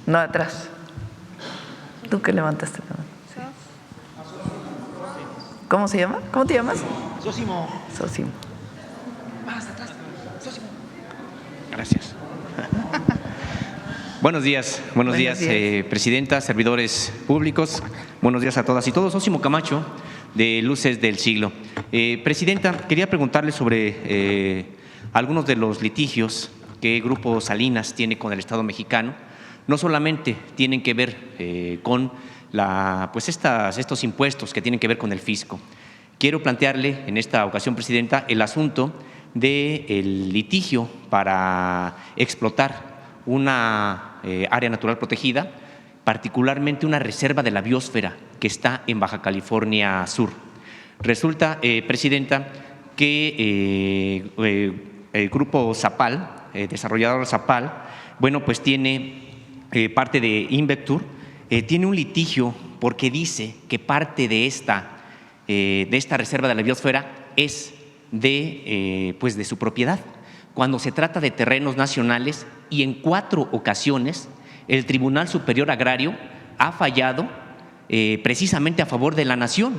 No, atrás. ¿Tú qué levantaste la mano? Sí. ¿Cómo se llama? ¿Cómo te llamas? Sósimo. Sósimo. Más atrás. Sósimo. Gracias. Buenos días, presidenta, servidores públicos. Buenos días a todas y todos. Sósimo Camacho, de Luces del Siglo. Presidenta, quería preguntarle sobre algunos de los litigios que Grupo Salinas tiene con el Estado mexicano. No solamente tienen que ver con estos impuestos que tienen que ver con el fisco. Quiero plantearle en esta ocasión, presidenta, el asunto del litigio para explotar una área natural protegida, particularmente una reserva de la biosfera que está en Baja California Sur. Resulta, presidenta, que el grupo Zapal, desarrollador Zapal, bueno, pues tiene parte de Invectur, tiene un litigio porque dice que parte de esta reserva de la biosfera es de su propiedad, cuando se trata de terrenos nacionales, y en 4 ocasiones el Tribunal Superior Agrario ha fallado precisamente a favor de la nación.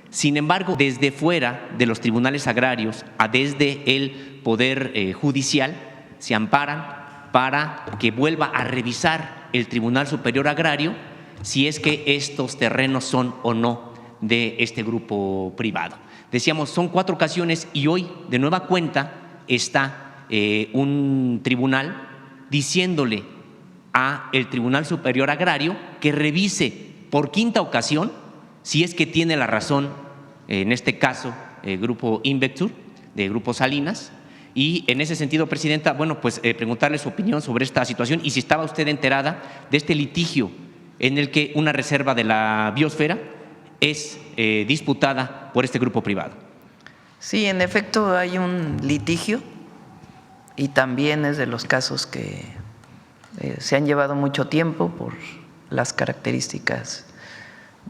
Sin embargo, desde fuera de los tribunales agrarios, desde el Poder Judicial, se amparan para que vuelva a revisar el Tribunal Superior Agrario si es que estos terrenos son o no de este grupo privado. Decíamos, son 4 ocasiones y hoy de nueva cuenta está un tribunal diciéndole a el Tribunal Superior Agrario que revise por 5ª ocasión si es que tiene la razón, en este caso, el grupo Invectur, de Grupo Salinas. Y en ese sentido, presidenta, bueno, pues preguntarle su opinión sobre esta situación y si estaba usted enterada de este litigio en el que una reserva de la biosfera es disputada por este grupo privado. Sí, en efecto hay un litigio y también es de los casos que se han llevado mucho tiempo por las características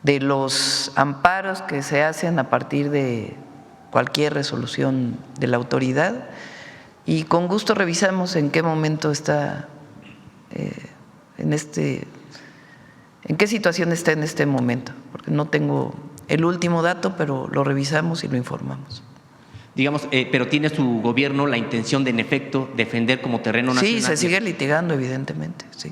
de los amparos que se hacen a partir de cualquier resolución de la autoridad, y con gusto revisamos en qué momento está, en qué situación está en este momento, porque no tengo el último dato, pero lo revisamos y lo informamos. Digamos, pero ¿tiene su gobierno la intención de, en efecto, defender como terreno nacional? Sí, se sigue litigando, evidentemente, sí.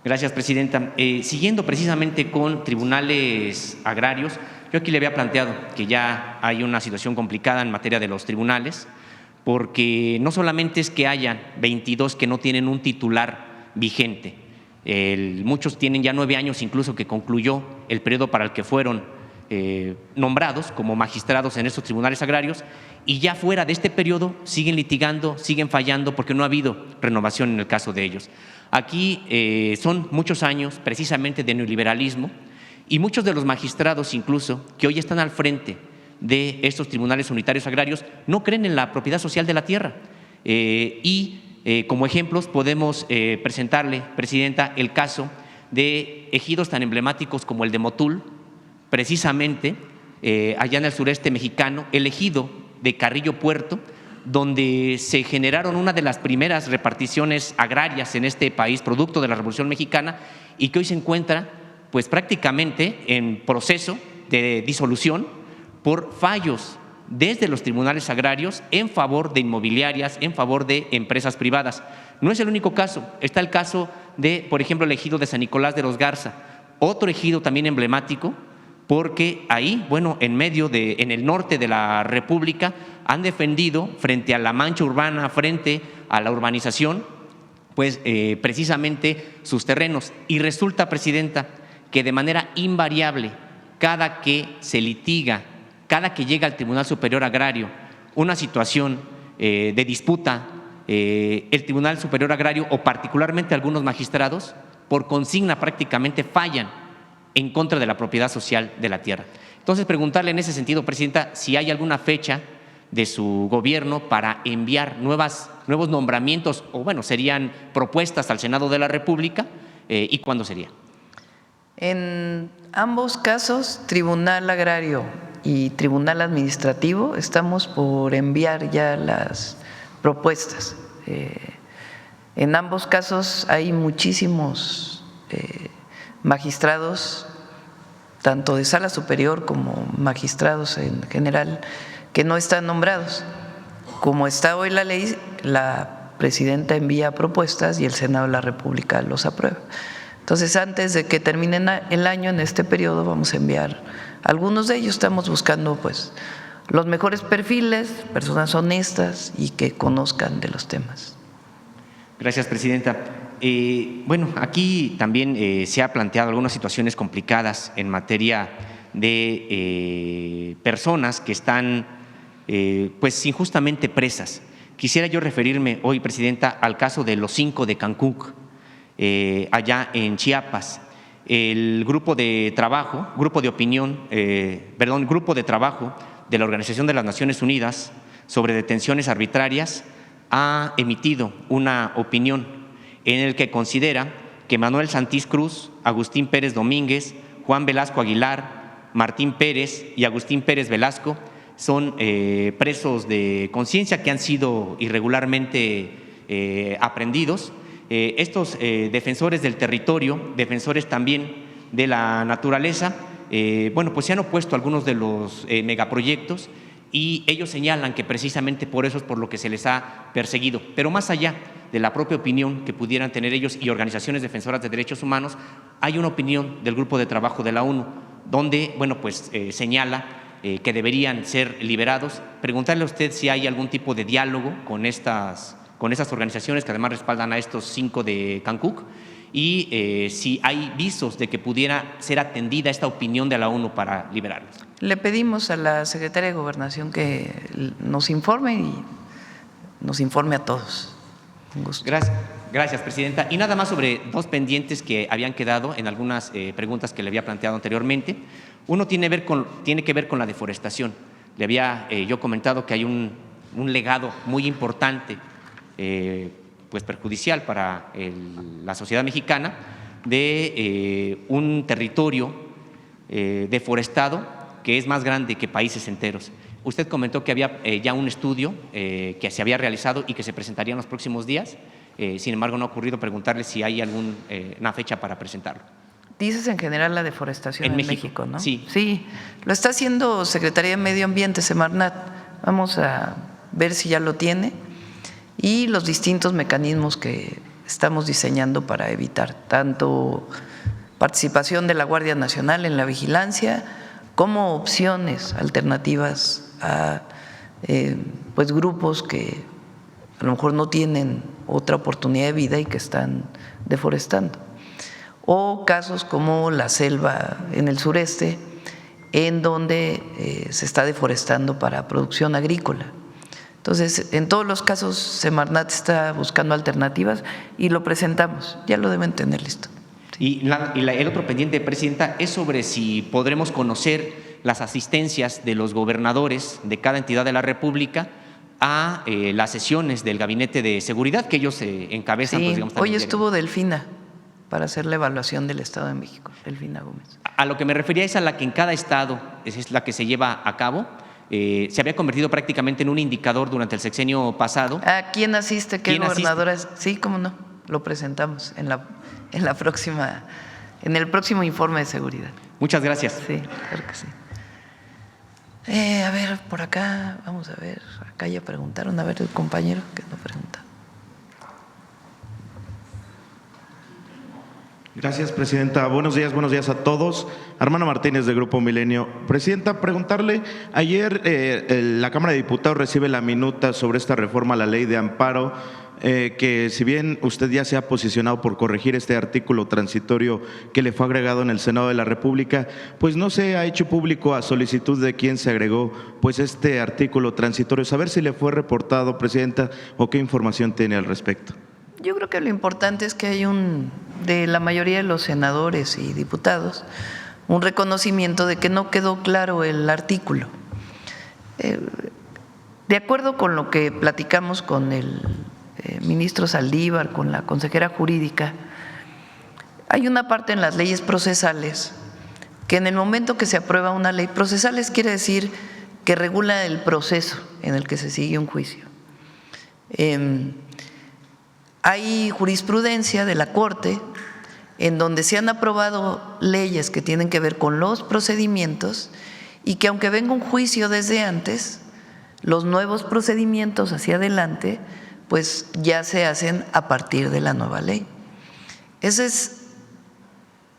Gracias, presidenta. Siguiendo precisamente con tribunales agrarios, yo aquí le había planteado que ya hay una situación complicada en materia de los tribunales, porque no solamente es que hayan 22 que no tienen un titular vigente, muchos tienen ya 9 años incluso que concluyó el periodo para el que fueron nombrados como magistrados en estos tribunales agrarios, y ya fuera de este periodo siguen litigando, siguen fallando porque no ha habido renovación en el caso de ellos. Aquí son muchos años precisamente de neoliberalismo, y muchos de los magistrados incluso que hoy están al frente de estos tribunales unitarios agrarios no creen en la propiedad social de la tierra. Como ejemplos podemos presentarle, presidenta, el caso de ejidos tan emblemáticos como el de Motul, precisamente allá en el sureste mexicano, el ejido de Carrillo Puerto, donde se generaron una de las primeras reparticiones agrarias en este país, producto de la Revolución Mexicana, y que hoy se encuentra pues prácticamente en proceso de disolución por fallos desde los tribunales agrarios en favor de inmobiliarias, en favor de empresas privadas. No es el único caso, está el caso de, por ejemplo, el ejido de San Nicolás de los Garza, otro ejido también emblemático, porque ahí, bueno, en el norte de la República han defendido frente a la mancha urbana, frente a la urbanización, pues precisamente sus terrenos. Y resulta, presidenta, que de manera invariable, cada que se litiga, cada que llega al Tribunal Superior Agrario una situación de disputa, el Tribunal Superior Agrario o particularmente algunos magistrados, por consigna prácticamente fallan en contra de la propiedad social de la tierra. Entonces, preguntarle en ese sentido, presidenta, si hay alguna fecha de su gobierno para enviar nuevos nombramientos o, bueno, serían propuestas al Senado de la República, y cuándo sería. En ambos casos, Tribunal Agrario y Tribunal Administrativo, estamos por enviar ya las propuestas. En ambos casos hay muchísimos magistrados, tanto de sala superior como magistrados en general, que no están nombrados. Como está hoy la ley, la presidenta envía propuestas y el Senado de la República los aprueba. Entonces, antes de que termine el año, en este periodo, vamos a enviar algunos de ellos. Estamos buscando pues los mejores perfiles, personas honestas y que conozcan de los temas. Gracias, presidenta. Bueno, aquí también se ha planteado algunas situaciones complicadas en materia de personas que están pues injustamente presas. Quisiera yo referirme hoy, presidenta, al caso de los 5 de Cancún, allá en Chiapas. El grupo de trabajo de la Organización de las Naciones Unidas sobre detenciones arbitrarias ha emitido una opinión en el que considera que Manuel Santís Cruz, Agustín Pérez Domínguez, Juan Velasco Aguilar, Martín Pérez y Agustín Pérez Velasco son presos de conciencia que han sido irregularmente aprehendidos. Estos defensores del territorio, defensores también de la naturaleza, bueno, pues se han opuesto a algunos de los megaproyectos y ellos señalan que precisamente por eso es por lo que se les ha perseguido. Pero más allá de la propia opinión que pudieran tener ellos y organizaciones defensoras de derechos humanos, hay una opinión del Grupo de Trabajo de la ONU donde, bueno, pues señala que deberían ser liberados. Preguntarle a usted si hay algún tipo de diálogo con estas organizaciones que además respaldan a estos 5 de Cancún y si hay visos de que pudiera ser atendida esta opinión de la ONU para liberarlos. Le pedimos a la Secretaria de Gobernación que nos informe y nos informe a todos. Un gusto. Gracias, presidenta. Y nada más sobre 2 pendientes que habían quedado en algunas preguntas que le había planteado anteriormente. Uno tiene que ver con la deforestación. Le había yo comentado que hay un legado muy importante, pues perjudicial para la sociedad mexicana, de un territorio deforestado que es más grande que países enteros. Usted comentó que había ya un estudio que se había realizado y que se presentaría en los próximos días. Sin embargo, no ha ocurrido preguntarle si hay alguna fecha para presentarlo. Dices en general la deforestación en México, ¿no? Sí. Sí, lo está haciendo Secretaría de Medio Ambiente, Semarnat. Vamos a ver si ya lo tiene y los distintos mecanismos que estamos diseñando para evitar tanto participación de la Guardia Nacional en la vigilancia como opciones alternativas a pues grupos que a lo mejor no tienen otra oportunidad de vida y que están deforestando. O casos como la selva en el sureste, en donde se está deforestando para producción agrícola. Entonces, en todos los casos, Semarnat está buscando alternativas y lo presentamos, ya lo deben tener listo. Y el otro pendiente, presidenta, es sobre si podremos conocer las asistencias de los gobernadores de cada entidad de la República a las sesiones del Gabinete de Seguridad que ellos encabezan. Sí, pues, digamos, hoy estuvo Delfina para hacer la evaluación del Estado de México, Delfina Gómez. A lo que me refería es a la que en cada estado es la que se lleva a cabo. Se había convertido prácticamente en un indicador durante el sexenio pasado. ¿A quién asiste? ¿Qué gobernadora es? Sí, cómo no, lo presentamos en el próximo informe de seguridad. Muchas gracias. Sí, claro que sí. A ver, por acá, vamos a ver, acá ya preguntaron, a ver el compañero que no pregunta. Gracias, presidenta. Buenos días a todos. Armando Martínez, de Grupo Milenio. Presidenta, preguntarle, ayer la Cámara de Diputados recibe la minuta sobre esta reforma a la Ley de Amparo, que si bien usted ya se ha posicionado por corregir este artículo transitorio que le fue agregado en el Senado de la República, pues no se ha hecho público a solicitud de quien se agregó pues este artículo transitorio. Saber si le fue reportado, presidenta, o qué información tiene al respecto. Yo creo que lo importante es que hay de la mayoría de los senadores y diputados, un reconocimiento de que no quedó claro el artículo. De acuerdo con lo que platicamos con el ministro Saldívar, con la consejera jurídica, hay una parte en las leyes procesales que en el momento que se aprueba una ley, procesales quiere decir que regula el proceso en el que se sigue un juicio. Hay jurisprudencia de la Corte en donde se han aprobado leyes que tienen que ver con los procedimientos y que aunque venga un juicio desde antes, los nuevos procedimientos hacia adelante pues ya se hacen a partir de la nueva ley. Ese es,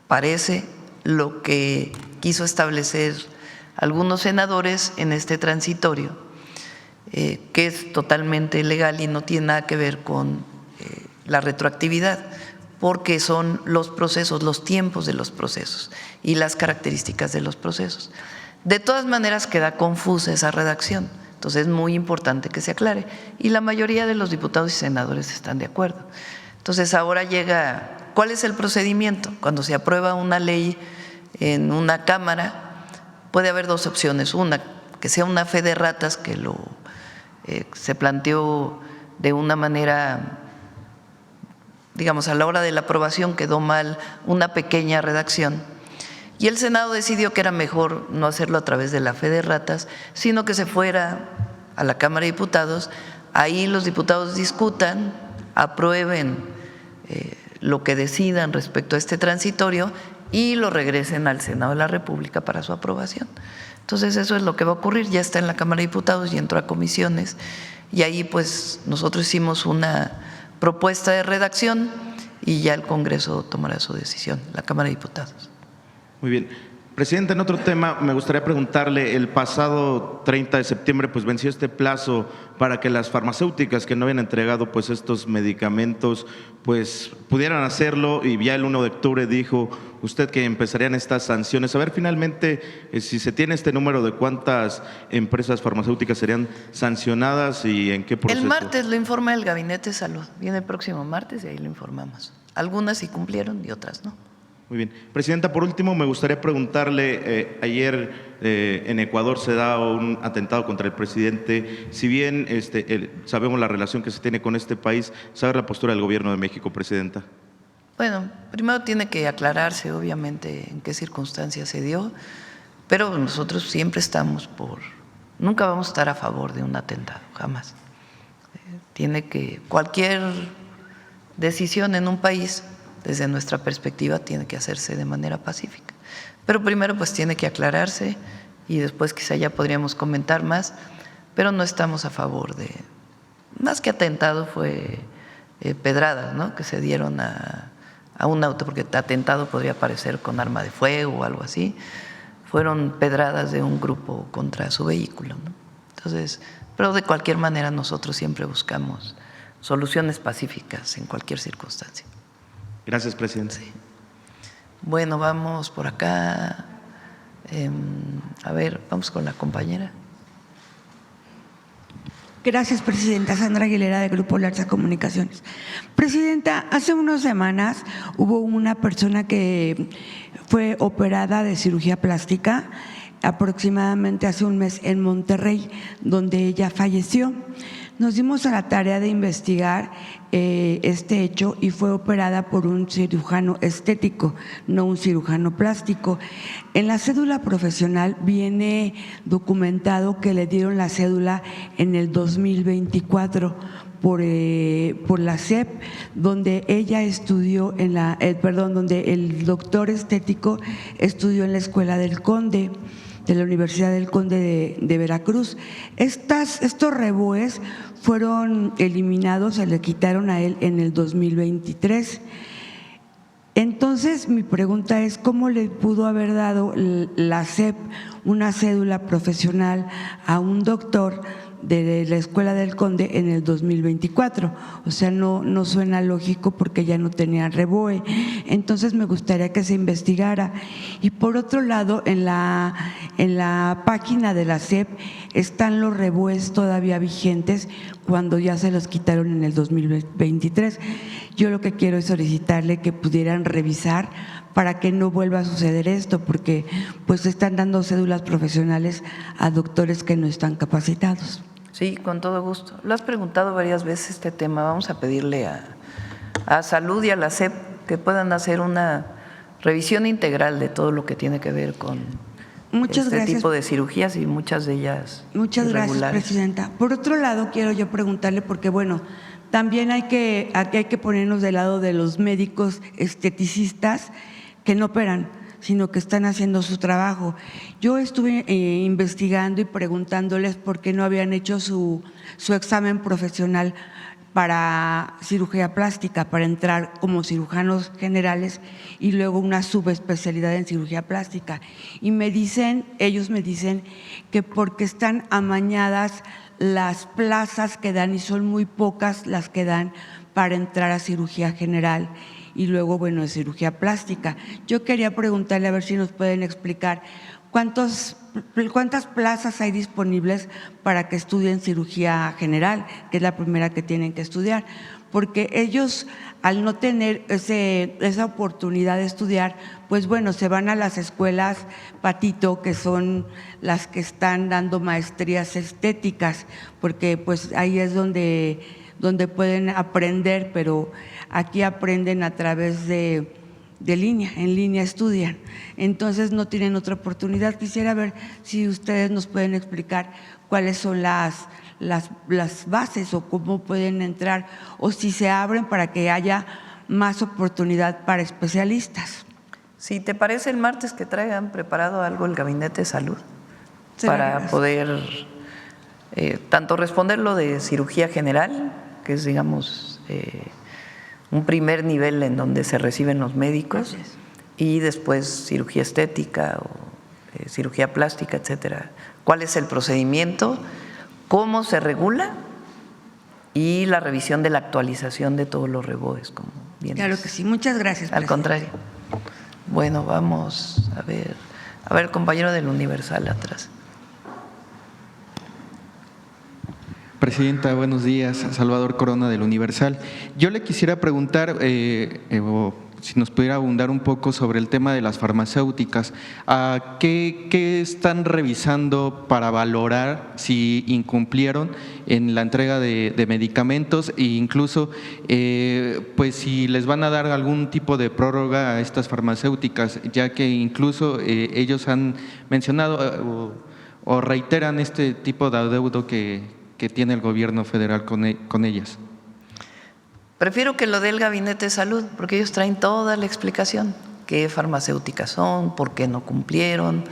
parece, lo que quiso establecer algunos senadores en este transitorio, que es totalmente legal y no tiene nada que ver con la retroactividad, porque son los procesos, los tiempos de los procesos y las características de los procesos. De todas maneras queda confusa esa redacción, entonces es muy importante que se aclare y la mayoría de los diputados y senadores están de acuerdo. Entonces ahora llega, ¿cuál es el procedimiento? Cuando se aprueba una ley en una Cámara, puede haber dos opciones. Una, que sea una fe de ratas, que se planteó de una manera, digamos, a la hora de la aprobación quedó mal una pequeña redacción. Y el Senado decidió que era mejor no hacerlo a través de la fe de ratas, sino que se fuera a la Cámara de Diputados, ahí los diputados discutan, aprueben lo que decidan respecto a este transitorio y lo regresen al Senado de la República para su aprobación. Entonces eso es lo que va a ocurrir, ya está en la Cámara de Diputados y entró a comisiones y ahí pues nosotros hicimos una propuesta de redacción y ya el Congreso tomará su decisión, la Cámara de Diputados. Muy bien. Presidente, en otro tema, me gustaría preguntarle, el pasado 30 de septiembre pues venció este plazo para que las farmacéuticas que no habían entregado pues estos medicamentos pues pudieran hacerlo y ya el 1 de octubre dijo usted que empezarían estas sanciones. A ver finalmente si se tiene este número de cuántas empresas farmacéuticas serían sancionadas y en qué proceso. El martes lo informa el Gabinete de Salud, viene el próximo martes y ahí lo informamos. Algunas sí cumplieron y otras no. Muy bien. Presidenta, por último, me gustaría preguntarle, ayer en Ecuador se da un atentado contra el presidente. Si bien sabemos la relación que se tiene con este país, ¿sabe la postura del Gobierno de México, Presidenta? Bueno, primero tiene que aclararse, obviamente, en qué circunstancias se dio, pero nosotros siempre estamos nunca vamos a estar a favor de un atentado, jamás. Tiene que, cualquier decisión en un país, desde nuestra perspectiva, tiene que hacerse de manera pacífica. Pero primero pues tiene que aclararse y después quizá ya podríamos comentar más, pero no estamos a favor de, más que atentado fue pedradas, ¿no?, que se dieron a un auto, porque atentado podría parecer con arma de fuego o algo así, fueron pedradas de un grupo contra su vehículo, ¿no? Entonces, pero de cualquier manera nosotros siempre buscamos soluciones pacíficas en cualquier circunstancia. Gracias, presidente. Sí. Bueno, vamos por acá. A ver, vamos con la compañera. Gracias, presidenta. Sandra Aguilera, de Grupo Larsa Comunicaciones. Presidenta, hace unas semanas hubo una persona que fue operada de cirugía plástica, aproximadamente hace un mes en Monterrey, donde ella falleció. Nos dimos a la tarea de investigar este hecho y fue operada por un cirujano estético, no un cirujano plástico. En la cédula profesional viene documentado que le dieron la cédula en el 2024 por la SEP, donde ella estudió donde el doctor estético estudió en la Escuela del Conde, de la Universidad del Conde de Veracruz. Estos reboes fueron eliminados, se le quitaron a él en el 2023. Entonces, mi pregunta es, ¿cómo le pudo haber dado la SEP una cédula profesional a un doctor de la Escuela del Conde en el 2024? O sea, no suena lógico porque ya no tenía reboe. Entonces me gustaría que se investigara. Y por otro lado, en la página de la SEP están los reboes todavía vigentes cuando ya se los quitaron en el 2023. Yo lo que quiero es solicitarle que pudieran revisar para que no vuelva a suceder esto, porque pues están dando cédulas profesionales a doctores que no están capacitados. Sí, con todo gusto. Lo has preguntado varias veces este tema. Vamos a pedirle a Salud y a la SEP que puedan hacer una revisión integral de todo lo que tiene que ver con este tipo de cirugías y muchas de ellas Muchas irregulares. gracias, presidenta. Por otro lado, quiero yo preguntarle, porque bueno, También aquí hay que ponernos del lado de los médicos esteticistas que no operan, sino que están haciendo su trabajo. Yo estuve investigando y preguntándoles por qué no habían hecho su examen profesional para cirugía plástica, para entrar como cirujanos generales y luego una subespecialidad en cirugía plástica. Y ellos me dicen que porque están amañadas las plazas que dan y son muy pocas las que dan para entrar a cirugía general y luego, bueno, cirugía plástica. Yo quería preguntarle a ver si nos pueden explicar cuántas plazas hay disponibles para que estudien cirugía general, que es la primera que tienen que estudiar, porque ellos al no tener esa oportunidad de estudiar, pues bueno, se van a las escuelas patito, que son las que están dando maestrías estéticas, porque pues ahí es donde pueden aprender, pero aquí aprenden a través de línea, en línea estudian, entonces no tienen otra oportunidad. Quisiera ver si ustedes nos pueden explicar cuáles son las bases o cómo pueden entrar o si se abren para que haya más oportunidad para especialistas. Si te parece, el martes que traigan preparado algo el Gabinete de Salud para Gracias. poder tanto responder lo de cirugía general, que es, digamos, un primer nivel en donde se reciben los médicos, y después cirugía estética o cirugía plástica, etcétera. ¿Cuál es el procedimiento? ¿Cómo se regula? Y la revisión de la actualización de todos los reboes, como bien Claro dices. que sí, muchas gracias. Al presidente. contrario. Bueno, vamos a ver, compañero del Universal atrás. Presidenta, buenos días. Salvador Corona del Universal. Yo le quisiera preguntar si nos pudiera abundar un poco sobre el tema de las farmacéuticas. ¿Qué están revisando para valorar si incumplieron en la entrega de medicamentos e incluso pues si les van a dar algún tipo de prórroga a estas farmacéuticas, ya que incluso ellos han mencionado o reiteran este tipo de adeudo que tiene el gobierno federal con ellas? Prefiero que lo dé el Gabinete de Salud, porque ellos traen toda la explicación, qué farmacéuticas son, por qué no cumplieron,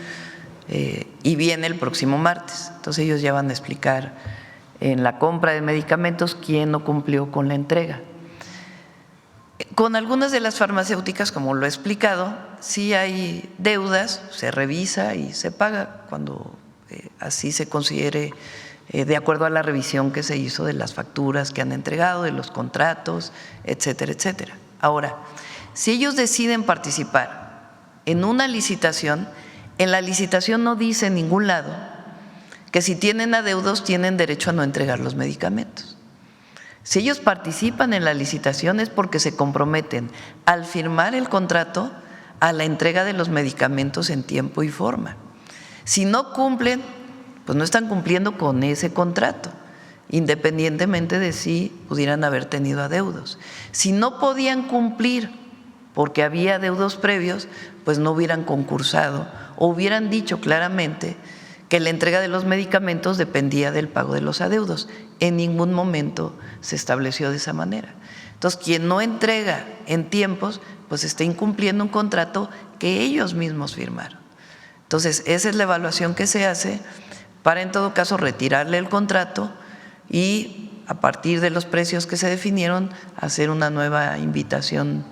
y viene el próximo martes. Entonces ellos ya van a explicar en la compra de medicamentos quién no cumplió con la entrega. Con algunas de las farmacéuticas, como lo he explicado, sí hay deudas, se revisa y se paga cuando así se considere, de acuerdo a la revisión que se hizo de las facturas que han entregado, de los contratos, etcétera, etcétera. Ahora, si ellos deciden participar en una licitación, en la licitación no dice en ningún lado que si tienen adeudos tienen derecho a no entregar los medicamentos. Si ellos participan en la licitación es porque se comprometen al firmar el contrato a la entrega de los medicamentos en tiempo y forma. Si no cumplen, pues no están cumpliendo con ese contrato, independientemente de si pudieran haber tenido adeudos. Si no podían cumplir porque había adeudos previos, pues no hubieran concursado o hubieran dicho claramente que la entrega de los medicamentos dependía del pago de los adeudos. En ningún momento se estableció de esa manera. Entonces, quien no entrega en tiempos, pues está incumpliendo un contrato que ellos mismos firmaron. Entonces, esa es la evaluación que se hace para, en todo caso, retirarle el contrato y, a partir de los precios que se definieron, hacer una nueva invitación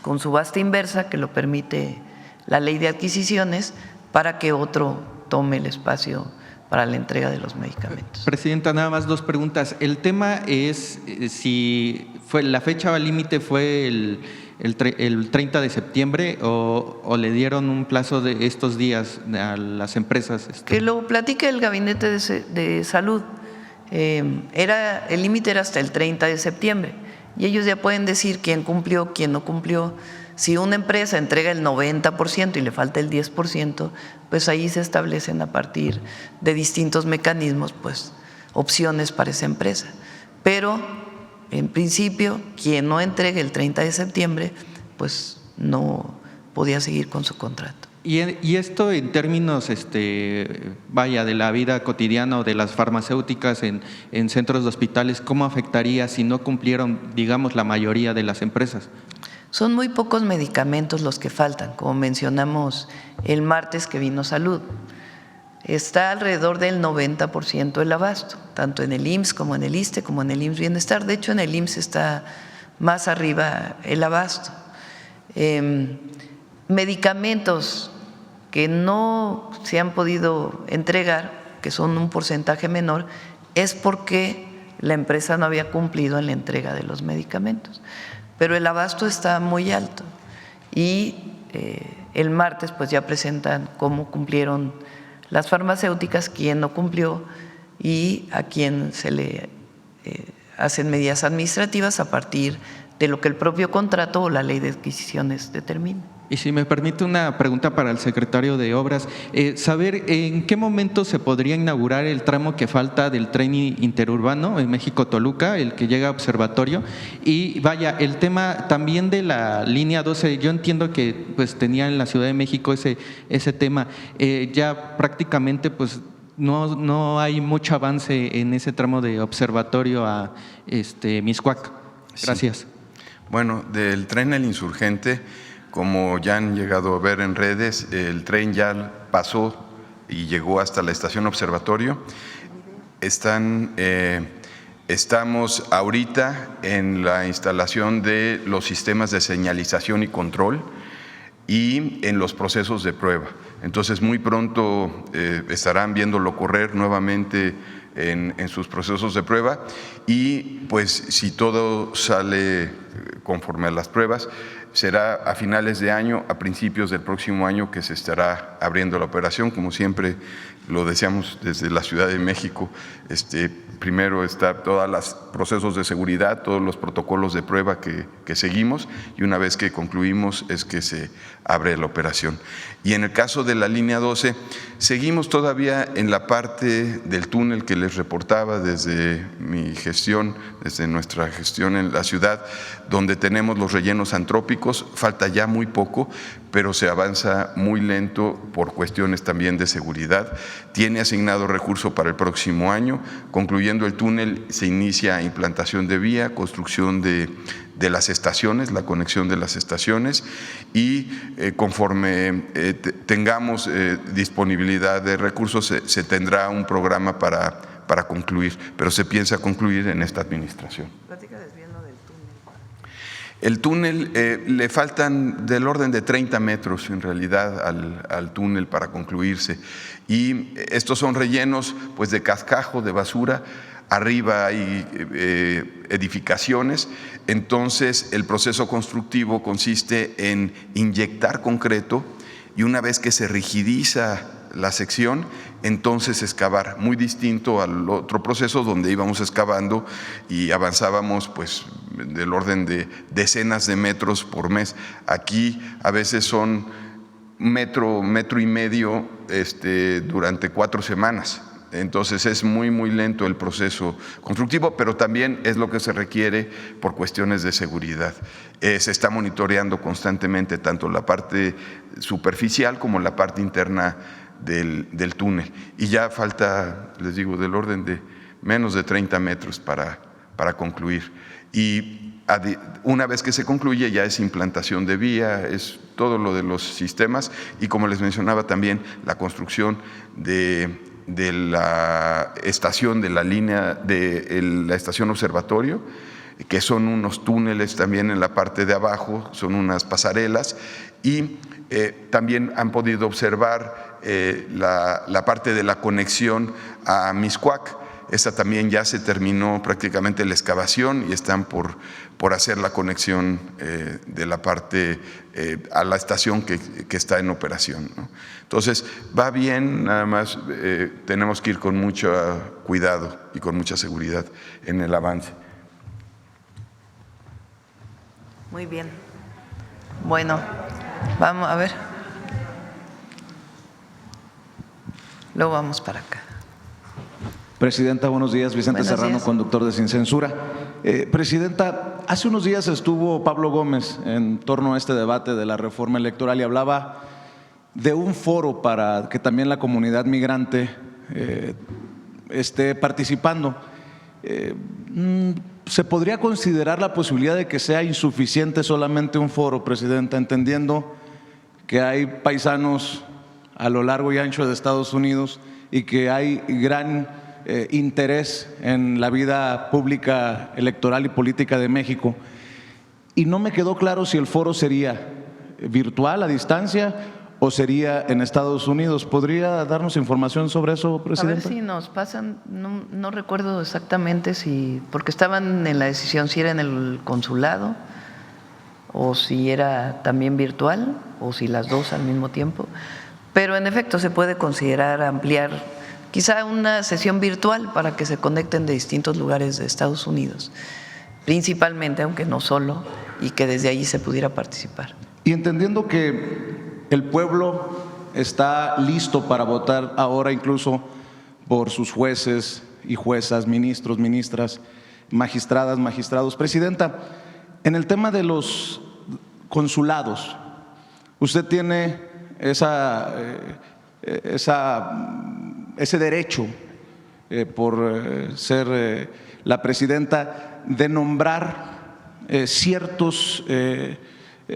con subasta inversa, que lo permite la ley de adquisiciones, para que otro tome el espacio para la entrega de los medicamentos. Presidenta, nada más dos preguntas. El tema es si la fecha límite fue el 30 de septiembre o le dieron un plazo de estos días a las empresas. Que lo platique el Gabinete de Salud. El límite era hasta el 30 de septiembre y ellos ya pueden decir quién cumplió, quién no cumplió. Si una empresa entrega el 90% y le falta el 10%, pues ahí se establecen, a partir de distintos mecanismos, pues opciones para esa empresa. Pero en principio, quien no entregue el 30 de septiembre, pues no podía seguir con su contrato. Y esto en términos, vaya, de la vida cotidiana o de las farmacéuticas en centros de hospitales, ¿cómo afectaría si no cumplieron, digamos, la mayoría de las empresas? Son muy pocos medicamentos los que faltan, como mencionamos el martes que vino Salud. Está alrededor del 90% el abasto, tanto en el IMSS como en el ISSSTE, como en el IMSS Bienestar. De hecho, en el IMSS está más arriba el abasto. Medicamentos que no se han podido entregar, que son un porcentaje menor, es porque la empresa no había cumplido en la entrega de los medicamentos. Pero el abasto está muy alto y el martes pues ya presentan cómo cumplieron las farmacéuticas, quién no cumplió y a quién se le hacen medidas administrativas a partir de lo que el propio contrato o la ley de adquisiciones determina. Y si me permite una pregunta para el secretario de Obras, saber en qué momento se podría inaugurar el tramo que falta del tren interurbano en México-Toluca, el que llega a Observatorio, y vaya, el tema también de la línea 12, yo entiendo que pues tenía en la Ciudad de México ese tema, ya prácticamente pues no hay mucho avance en ese tramo de Observatorio a Mixcoac. Gracias. Sí. Bueno, del tren El Insurgente, como ya han llegado a ver en redes, el tren ya pasó y llegó hasta la estación Observatorio. Estamos ahorita en la instalación de los sistemas de señalización y control y en los procesos de prueba. Entonces, muy pronto estarán viéndolo correr nuevamente en sus procesos de prueba y pues si todo sale conforme a las pruebas, será a finales de año, a principios del próximo año que se estará abriendo la operación, como siempre lo deseamos desde la Ciudad de México. Primero está todos los procesos de seguridad, todos los protocolos de prueba que seguimos y una vez que concluimos es que se abre la operación. Y en el caso de la línea 12, seguimos todavía en la parte del túnel que les reportaba desde mi gestión, desde nuestra gestión en la ciudad, donde tenemos los rellenos antrópicos, falta ya muy poco, pero se avanza muy lento por cuestiones también de seguridad. Tiene asignado recurso para el próximo año. Concluyendo el túnel, se inicia implantación de vía, construcción de las estaciones, la conexión de las estaciones y conforme tengamos disponibilidad de recursos, se tendrá un programa para concluir, pero se piensa concluir en esta administración. El túnel le faltan del orden de 30 metros en realidad al túnel para concluirse y estos son rellenos pues de cascajo, de basura. Arriba hay edificaciones, entonces el proceso constructivo consiste en inyectar concreto y una vez que se rigidiza la sección, entonces excavar, muy distinto al otro proceso donde íbamos excavando y avanzábamos pues del orden de decenas de metros por mes. Aquí a veces son metro y medio durante 4 semanas. Entonces es muy lento el proceso constructivo, pero también es lo que se requiere por cuestiones de seguridad. Se está monitoreando constantemente tanto la parte superficial como la parte interna del túnel. Y ya falta, les digo, del orden de menos de 30 metros para concluir. Y una vez que se concluye ya es implantación de vía, es todo lo de los sistemas y como les mencionaba también la construcción de la estación de la línea de la estación Observatorio, que son unos túneles también en la parte de abajo, son unas pasarelas y también han podido observar la parte de la conexión a Mixcoac. Esta también ya se terminó prácticamente la excavación y están por hacer la conexión de la parte a la estación que está en operación, ¿no? Entonces, va bien, nada más tenemos que ir con mucho cuidado y con mucha seguridad en el avance. Muy bien. Bueno, vamos a ver. Luego vamos para acá. Presidenta, buenos días. Vicente Buenos Serrano, días. conductor de Sin Censura. Presidenta, hace unos días estuvo Pablo Gómez en torno a este debate de la reforma electoral y hablaba de un foro para que también la comunidad migrante esté participando. ¿Se podría considerar la posibilidad de que sea insuficiente solamente un foro, Presidenta, entendiendo que hay paisanos a lo largo y ancho de Estados Unidos y que hay gran interés en la vida pública, electoral y política de México? Y no me quedó claro si el foro sería virtual, a distancia, o sería en Estados Unidos. ¿Podría darnos información sobre eso, Presidenta? A ver si nos pasan, no recuerdo exactamente porque estaban en la decisión si era en el consulado o si era también virtual o si las dos al mismo tiempo, pero en efecto se puede considerar ampliar quizá una sesión virtual para que se conecten de distintos lugares de Estados Unidos, principalmente, aunque no solo, y que desde allí se pudiera participar. Y entendiendo que el pueblo está listo para votar ahora incluso por sus jueces y juezas, ministros, ministras, magistradas, magistrados. Presidenta, en el tema de los consulados, usted tiene ese derecho por ser la presidenta de nombrar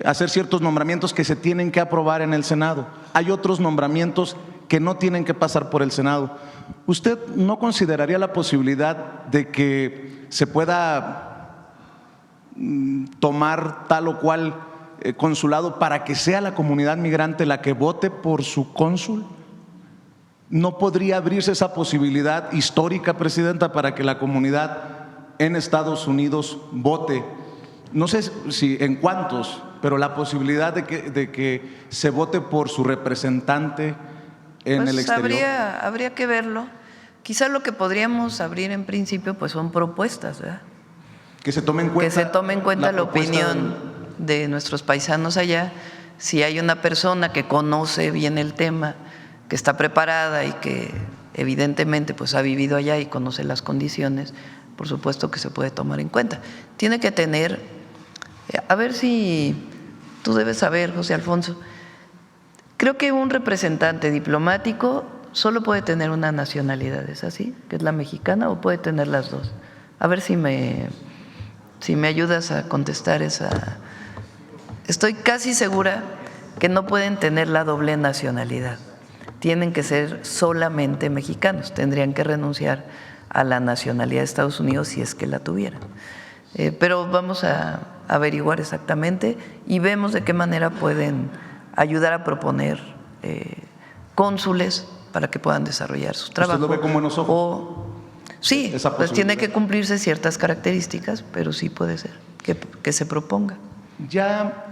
hacer ciertos nombramientos que se tienen que aprobar en el Senado. Hay otros nombramientos que no tienen que pasar por el Senado. ¿Usted no consideraría la posibilidad de que se pueda tomar tal o cual consulado para que sea la comunidad migrante la que vote por su cónsul? ¿No podría abrirse esa posibilidad histórica, Presidenta, para que la comunidad en Estados Unidos vote? No sé si en cuántos, pero la posibilidad de que se vote por su representante en el exterior. Habría que verlo. Quizá lo que podríamos abrir en principio pues son propuestas, ¿verdad? Que se tome en cuenta, que se tome en cuenta la opinión de nuestros paisanos allá. Si hay una persona que conoce bien el tema, que está preparada y que evidentemente pues ha vivido allá y conoce las condiciones, por supuesto que se puede tomar en cuenta. Tiene que tener, a ver si tú debes saber, José Alfonso, creo que un representante diplomático solo puede tener una nacionalidad, ¿es así? ¿Que es la mexicana o puede tener las dos? A ver si me ayudas a contestar esa. Estoy casi segura que no pueden tener la doble nacionalidad. Tienen que ser solamente mexicanos, tendrían que renunciar a la nacionalidad de Estados Unidos si es que la tuvieran. Pero vamos a averiguar exactamente y vemos de qué manera pueden ayudar a proponer cónsules para que puedan desarrollar su trabajo. ¿Usted lo ve con buenos ojos? Sí, pues tiene que cumplirse ciertas características, pero sí puede ser que se proponga. Ya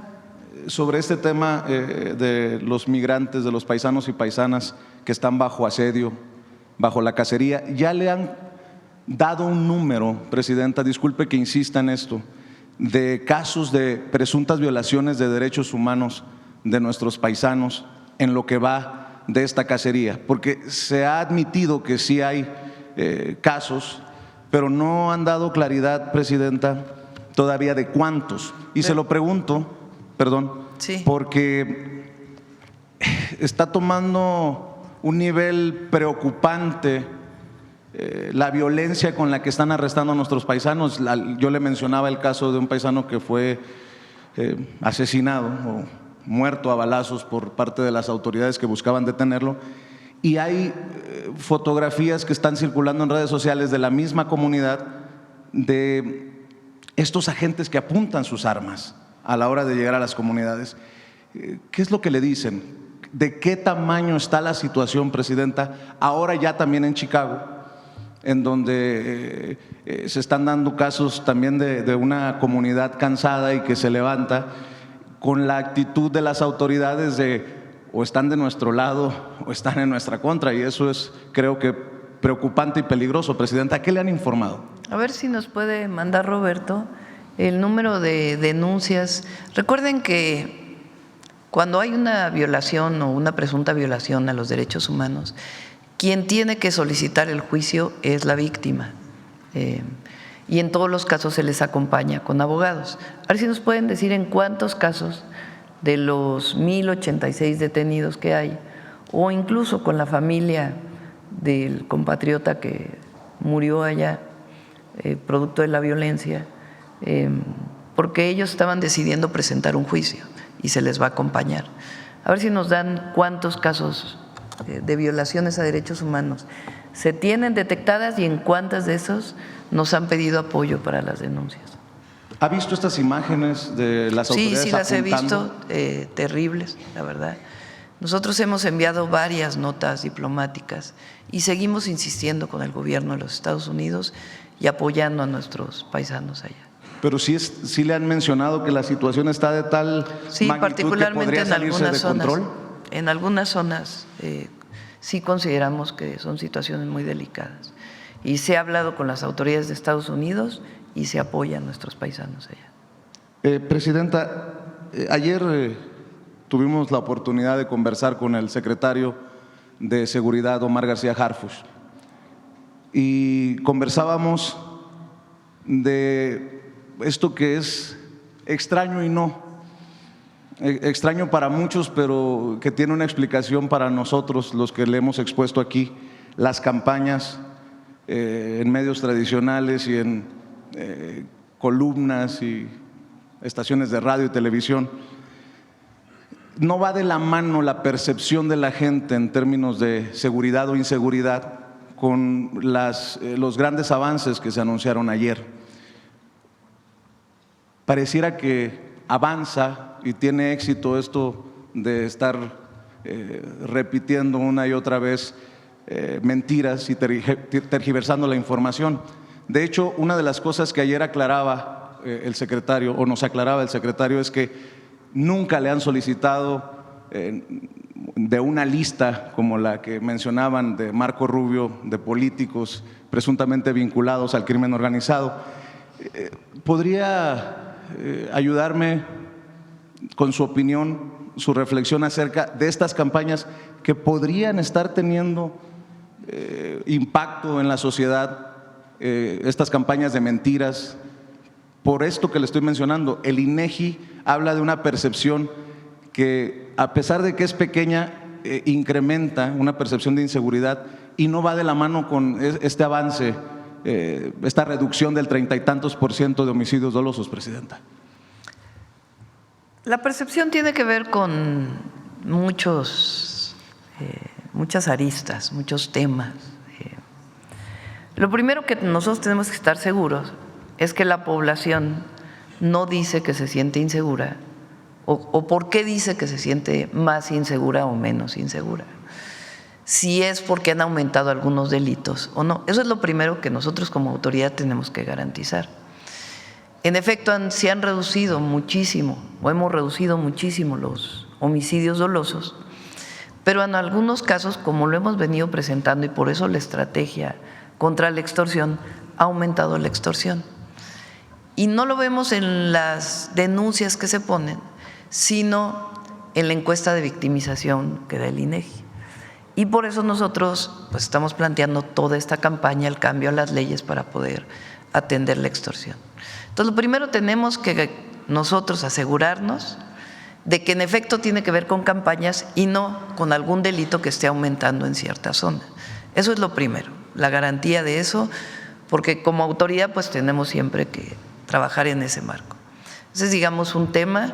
sobre este tema de los migrantes, de los paisanos y paisanas que están bajo asedio, bajo la cacería, ¿ya le han dado un número, Presidenta, disculpe que insista en esto, de casos de presuntas violaciones de derechos humanos de nuestros paisanos en lo que va de esta cacería? Porque se ha admitido que sí hay casos, pero no han dado claridad, Presidenta, todavía de cuántos. Y se lo pregunto, perdón, sí, porque está tomando un nivel preocupante la violencia con la que están arrestando a nuestros paisanos. Yo le mencionaba el caso de un paisano que fue asesinado o muerto a balazos por parte de las autoridades que buscaban detenerlo, y hay fotografías que están circulando en redes sociales de la misma comunidad de estos agentes que apuntan sus armas a la hora de llegar a las comunidades. ¿Qué es lo que le dicen? ¿De qué tamaño está la situación, Presidenta? Ahora ya también en Chicago, en donde se están dando casos también de una comunidad cansada y que se levanta con la actitud de las autoridades de o están de nuestro lado o están en nuestra contra, y eso es, creo que, preocupante y peligroso. Presidenta, ¿a qué le han informado? A ver si nos puede mandar Roberto el número de denuncias. Recuerden que cuando hay una violación o una presunta violación a los derechos humanos, quien tiene que solicitar el juicio es la víctima. Y en todos los casos se les acompaña con abogados. A ver si nos pueden decir en cuántos casos de los 1,086 detenidos que hay, o incluso con la familia del compatriota que murió allá, producto de la violencia, porque ellos estaban decidiendo presentar un juicio y se les va a acompañar. A ver si nos dan cuántos casos de violaciones a derechos humanos se tienen detectadas y en cuántas de esos nos han pedido apoyo para las denuncias. ¿Ha visto estas imágenes de las autoridades Sí, las he apuntando? visto, terribles, la verdad. Nosotros hemos enviado varias notas diplomáticas y seguimos insistiendo con el gobierno de los Estados Unidos y apoyando a nuestros paisanos allá. Pero sí le han mencionado que la situación está de tal Sí, magnitud particularmente que podría en salirse algunas de zonas. control. En algunas zonas sí consideramos que son situaciones muy delicadas. Y se ha hablado con las autoridades de Estados Unidos y se apoya a nuestros paisanos allá. Presidenta, ayer tuvimos la oportunidad de conversar con el secretario de Seguridad, Omar García Harfuch, y conversábamos de esto que es extraño y no. Extraño para muchos, pero que tiene una explicación para nosotros, los que le hemos expuesto aquí, las campañas en medios tradicionales y en columnas y estaciones de radio y televisión. No va de la mano la percepción de la gente en términos de seguridad o inseguridad con los grandes avances que se anunciaron ayer. Pareciera que avanza y tiene éxito esto de estar repitiendo una y otra vez mentiras y tergiversando la información. De hecho, una de las cosas que ayer aclaraba el secretario, o nos aclaraba el secretario, es que nunca le han solicitado de una lista como la que mencionaban de Marco Rubio, de políticos presuntamente vinculados al crimen organizado. ¿Podría ayudarme con su opinión, su reflexión acerca de estas campañas que podrían estar teniendo impacto en la sociedad, estas campañas de mentiras? Por esto que le estoy mencionando, el INEGI habla de una percepción que, a pesar de que es pequeña, incrementa una percepción de inseguridad y no va de la mano con este avance, esta reducción del 30 y tantos % de homicidios dolosos, Presidenta. La percepción tiene que ver con muchas aristas, muchos temas. Lo primero que nosotros tenemos que estar seguros es que la población no dice que se siente insegura o por qué dice que se siente más insegura o menos insegura. Si es porque han aumentado algunos delitos o no. Eso es lo primero que nosotros como autoridad tenemos que garantizar. En efecto, se han reducido muchísimo o hemos reducido muchísimo los homicidios dolosos, pero en algunos casos, como lo hemos venido presentando, y por eso la estrategia contra la extorsión, ha aumentado la extorsión. Y no lo vemos en las denuncias que se ponen, sino en la encuesta de victimización que da el INEGI. Y por eso nosotros pues, estamos planteando toda esta campaña, el cambio a las leyes para poder atender la extorsión. Entonces, lo primero tenemos que nosotros asegurarnos de que en efecto tiene que ver con campañas y no con algún delito que esté aumentando en cierta zona. Eso es lo primero, la garantía de eso, porque como autoridad pues tenemos siempre que trabajar en ese marco. Ese es, digamos, un tema,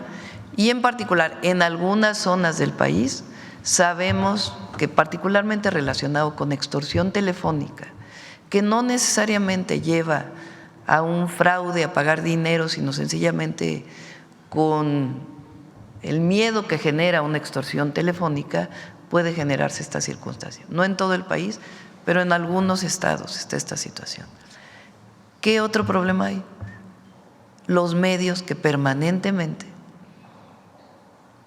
y en particular en algunas zonas del país sabemos que particularmente relacionado con extorsión telefónica, que no necesariamente lleva a un fraude, a pagar dinero, sino sencillamente con el miedo que genera una extorsión telefónica, puede generarse esta circunstancia. No en todo el país, pero en algunos estados está esta situación. ¿Qué otro problema hay? Los medios que permanentemente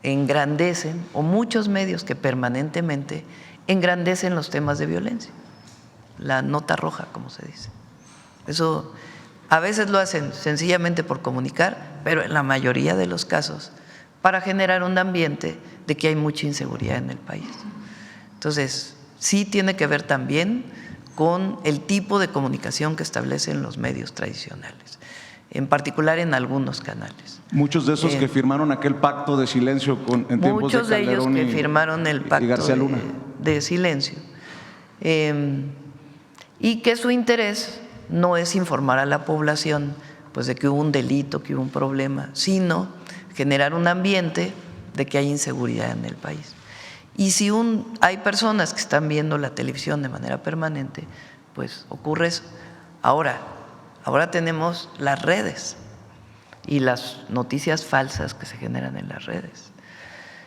engrandecen, o muchos medios que permanentemente engrandecen los temas de violencia, la nota roja, como se dice. Eso a veces lo hacen sencillamente por comunicar, pero en la mayoría de los casos para generar un ambiente de que hay mucha inseguridad en el país. Entonces, sí tiene que ver también con el tipo de comunicación que establecen los medios tradicionales. en particular en algunos canales. Muchos de esos que firmaron aquel pacto de silencio en tiempos Muchos de ellos que firmaron el pacto García Luna. de silencio. Y que su interés no es informar a la población pues de que hubo un delito, que hubo un problema, sino generar un ambiente de que hay inseguridad en el país. Y si hay personas que están viendo la televisión de manera permanente, pues ocurre eso. Ahora tenemos las redes y las noticias falsas que se generan en las redes.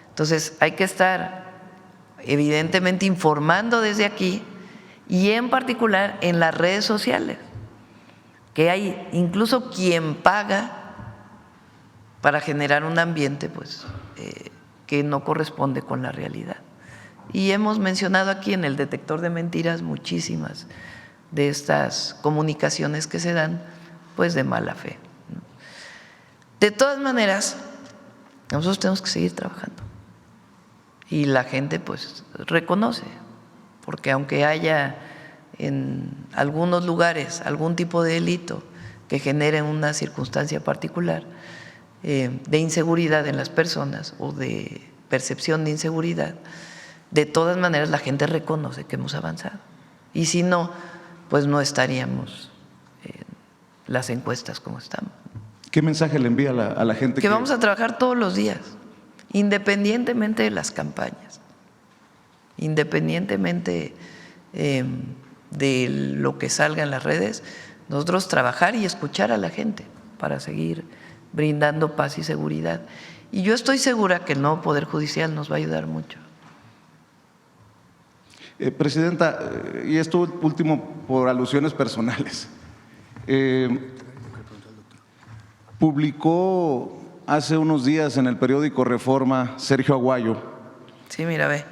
Entonces hay que estar evidentemente informando desde aquí y en particular en las redes sociales, que hay incluso quien paga para generar un ambiente pues, que no corresponde con la realidad. Y hemos mencionado aquí en el detector de mentiras muchísimas de estas comunicaciones que se dan pues de mala fe, ¿no? De todas maneras, nosotros tenemos que seguir trabajando y la gente pues reconoce, porque aunque haya en algunos lugares algún tipo de delito que genere una circunstancia particular de inseguridad en las personas o de percepción de inseguridad, de todas maneras la gente reconoce que hemos avanzado. Y si no, pues no estaríamos en las encuestas como estamos. ¿Qué mensaje le envía a la gente? Que vamos a trabajar todos los días, independientemente de las campañas, independientemente de lo que salga en las redes, nosotros trabajar y escuchar a la gente para seguir brindando paz y seguridad. Y yo estoy segura que el nuevo Poder Judicial nos va a ayudar mucho. Presidenta, y esto último por alusiones personales. Publicó hace unos días en el periódico Reforma Sergio Aguayo. Sí, mira, ve.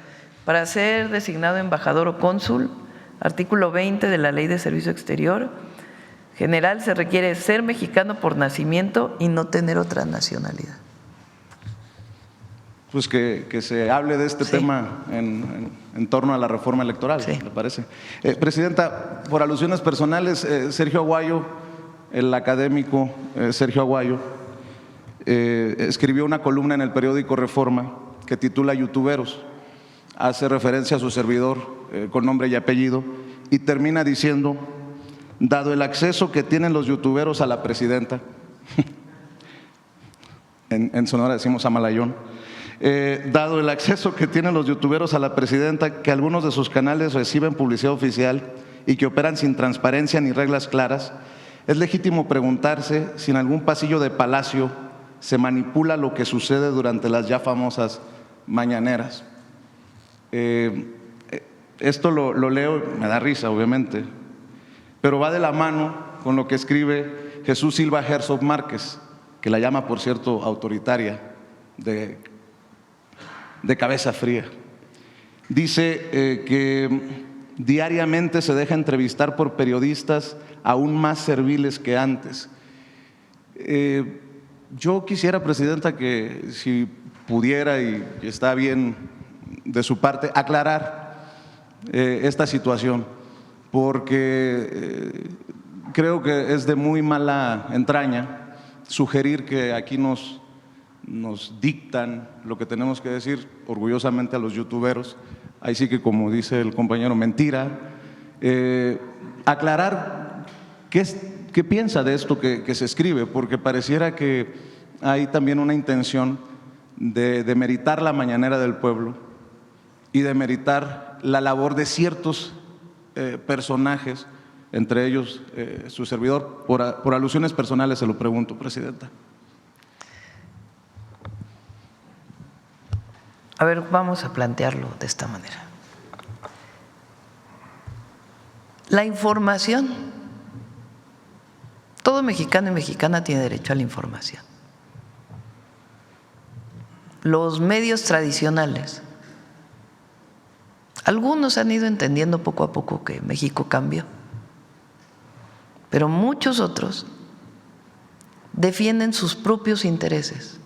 Para ser designado embajador o cónsul, artículo 20 de la Ley de Servicio Exterior General, se requiere ser mexicano por nacimiento y no tener otra nacionalidad. Pues que se hable de este tema en torno a la reforma electoral, sí, ¿le parece? Presidenta, por alusiones personales, Sergio Aguayo, el académico Sergio Aguayo, escribió una columna en el periódico Reforma que titula Youtuberos. Hace referencia a su servidor con nombre y apellido y termina diciendo: dado el acceso que tienen los youtuberos a la presidenta, en Sonora decimos a Malayón, dado el acceso que tienen los youtuberos a la presidenta, que algunos de sus canales reciben publicidad oficial y que operan sin transparencia ni reglas claras, es legítimo preguntarse si en algún pasillo de Palacio se manipula lo que sucede durante las ya famosas mañaneras. Esto lo leo, me da risa obviamente, pero va de la mano con lo que escribe Jesús Silva Herzog Márquez, que la llama, por cierto, autoritaria, de cabeza fría. Dice que diariamente se deja entrevistar por periodistas aún más serviles que antes. Yo quisiera, Presidenta, que si pudiera, y está bien de su parte, aclarar esta situación, porque creo que es de muy mala entraña sugerir que aquí nos dictan lo que tenemos que decir orgullosamente a los youtuberos. Ahí sí que, como dice el compañero, mentira. Aclarar qué piensa de esto que se escribe, porque pareciera que hay también una intención de demeritar la mañanera del pueblo y demeritar la labor de ciertos personajes, entre ellos su servidor. Por alusiones personales se lo pregunto, Presidenta. A ver, vamos a plantearlo de esta manera. La información, todo mexicano y mexicana tiene derecho a la información. Los medios tradicionales, algunos han ido entendiendo poco a poco que México cambió, pero muchos otros defienden sus propios intereses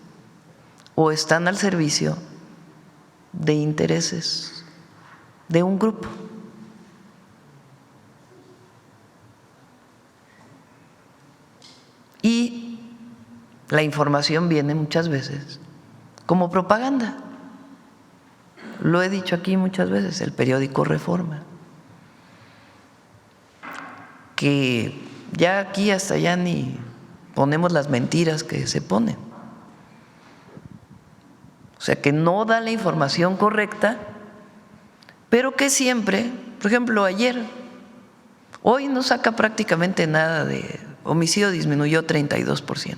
o están al servicio de intereses de un grupo. Y la información viene muchas veces como propaganda. Lo he dicho aquí muchas veces, el periódico Reforma, que ya aquí hasta ya ni ponemos las mentiras que se ponen. O sea, que no da la información correcta, pero que siempre, por ejemplo, hoy no saca prácticamente nada de homicidio, disminuyó 32%.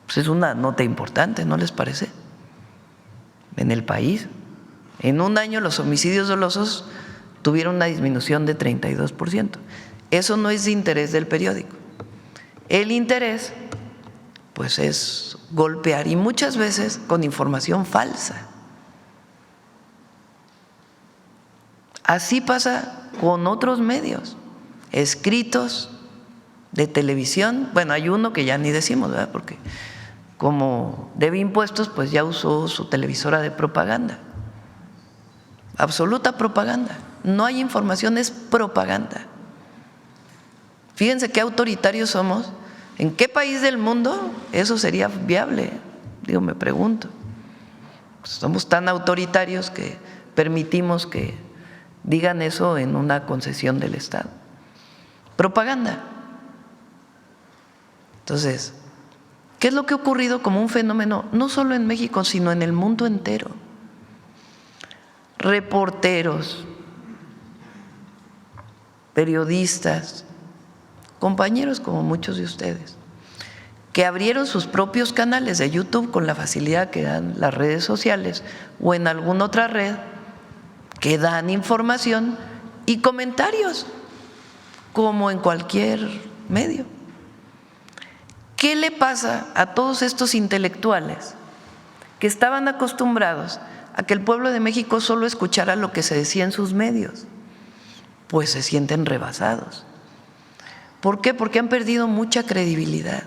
Pues es una nota importante, ¿no les parece? En el país, en un año los homicidios dolosos tuvieron una disminución de 32%. Eso no es de interés del periódico. El interés, pues, es golpear, y muchas veces con información falsa. Así pasa con otros medios escritos, de televisión. Bueno, hay uno que ya ni decimos, ¿verdad? Porque como debe impuestos, pues ya usó su televisora de propaganda. Absoluta propaganda. No hay información, es propaganda. Fíjense qué autoritarios somos. ¿En qué país del mundo eso sería viable? Digo, me pregunto. Pues somos tan autoritarios que permitimos que digan eso en una concesión del Estado. Propaganda. Entonces, ¿qué es lo que ha ocurrido como un fenómeno, no solo en México, sino en el mundo entero? Reporteros, periodistas, compañeros como muchos de ustedes, que abrieron sus propios canales de YouTube con la facilidad que dan las redes sociales o en alguna otra red, que dan información y comentarios, como en cualquier medio. ¿Qué le pasa a todos estos intelectuales que estaban acostumbrados a que el pueblo de México solo escuchara lo que se decía en sus medios? Pues se sienten rebasados. ¿Por qué? Porque han perdido mucha credibilidad.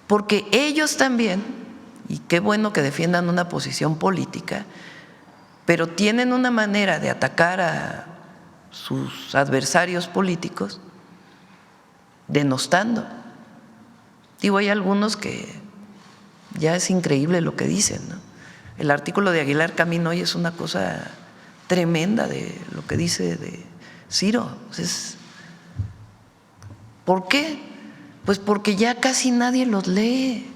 Porque ellos también, y qué bueno que defiendan una posición política, pero tienen una manera de atacar a sus adversarios políticos denostando. Digo, hay algunos que ya es increíble lo que dicen, ¿no? El artículo de Aguilar Camín hoy es una cosa tremenda de lo que dice de Ciro. ¿Por qué? Pues porque ya casi nadie los lee.